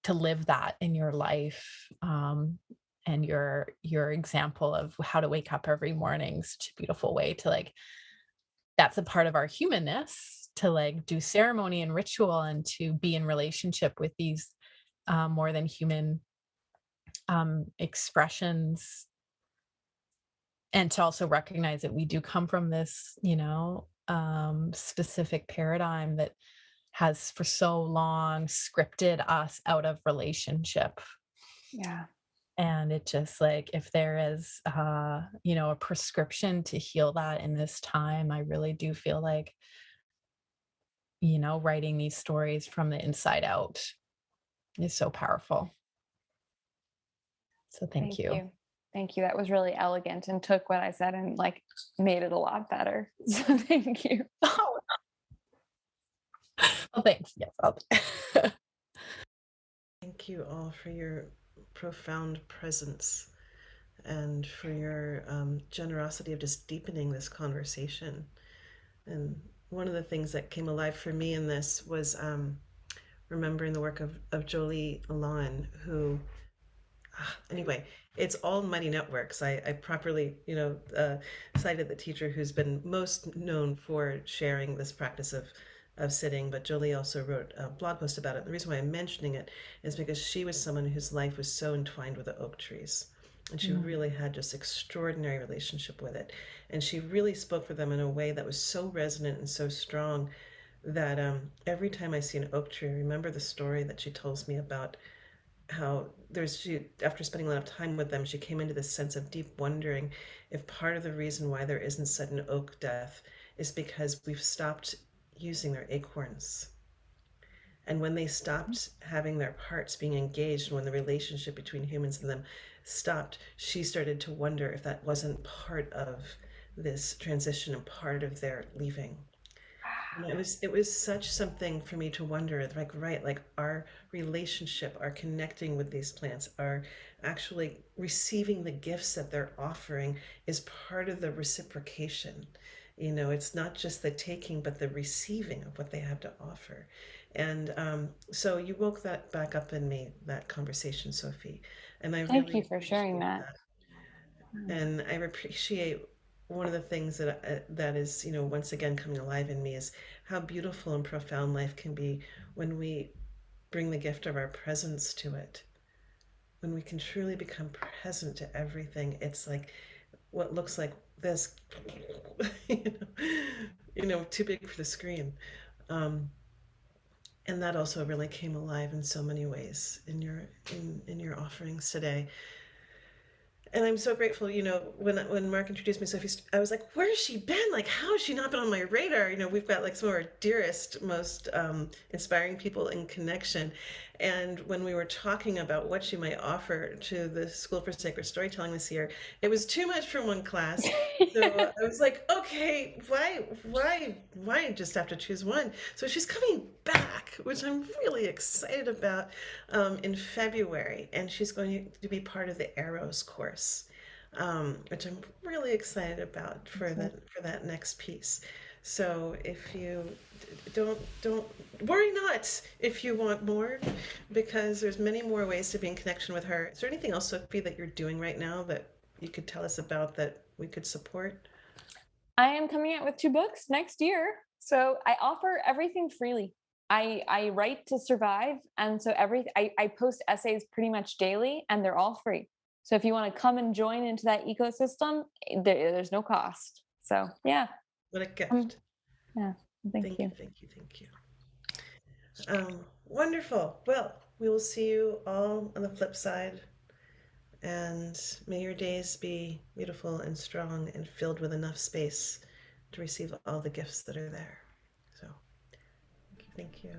live that in your life, and your example of how to wake up every morning, such a beautiful way to like, that's a part of our humanness, to like do ceremony and ritual and to be in relationship with these more than human expressions, and to also recognize that we do come from this specific paradigm that has for so long scripted us out of relationship. Yeah. And it just like, if there is, a prescription to heal that in this time, I really do feel like, writing these stories from the inside out is so powerful. So thank you. Thank you. That was really elegant and took what I said and like made it a lot better. So thank you. Oh, well, thanks. Yes. Thank you all for your profound presence and for your generosity of just deepening this conversation. And one of the things that came alive for me in this was remembering the work of Jolie Alon, who, anyway, it's all Mighty Networks. I properly, cited the teacher who's been most known for sharing this practice of sitting, but Jolie also wrote a blog post about it. The reason why I'm mentioning it is because she was someone whose life was so entwined with the oak trees. And she really had just extraordinary relationship with it. And she really spoke for them in a way that was so resonant and so strong that every time I see an oak tree, I remember the story that she tells me about how after spending a lot of time with them, she came into this sense of deep wondering if part of the reason why there isn't sudden oak death is because we've stopped using their acorns. And when they stopped having their parts being engaged, when the relationship between humans and them stopped, she started to wonder if that wasn't part of this transition and part of their leaving. And it was such something for me to wonder, like, right, like our relationship, our connecting with these plants, our actually receiving the gifts that they're offering is part of the reciprocation. It's not just the taking, but the receiving of what they have to offer. And so you woke that back up in me, that conversation, Sophie. And I Thank really you for sharing appreciate that. and I appreciate one of the things that is, once again coming alive in me is how beautiful and profound life can be when we bring the gift of our presence to it. When we can truly become present to everything, it's like what looks like this, too big for the screen. And that also really came alive in so many ways in your offerings today. And I'm so grateful, when Mark introduced me, Sophie, I was like, where has she been? Like, how has she not been on my radar? We've got like some of our dearest, most inspiring people in connection. And when we were talking about what she might offer to the School for Sacred Storytelling this year, it was too much for one class. So I was like, okay, why just have to choose one? So she's coming back, which I'm really excited about, in February, and she's going to be part of the Arrows course, which I'm really excited about for that next piece. So if you don't worry not if you want more, because there's many more ways to be in connection with her. Is there anything else, Sophie, that you're doing right now that you could tell us about that we could support? I am coming out with 2 books next year. So I offer everything freely. I write to survive. And so I post essays pretty much daily and they're all free. So if you want to come and join into that ecosystem, there's no cost. So yeah. What a gift. Yeah. Thank you. Thank you. Wonderful. Well, we will see you all on the flip side. And may your days be beautiful and strong and filled with enough space to receive all the gifts that are there. So, thank you.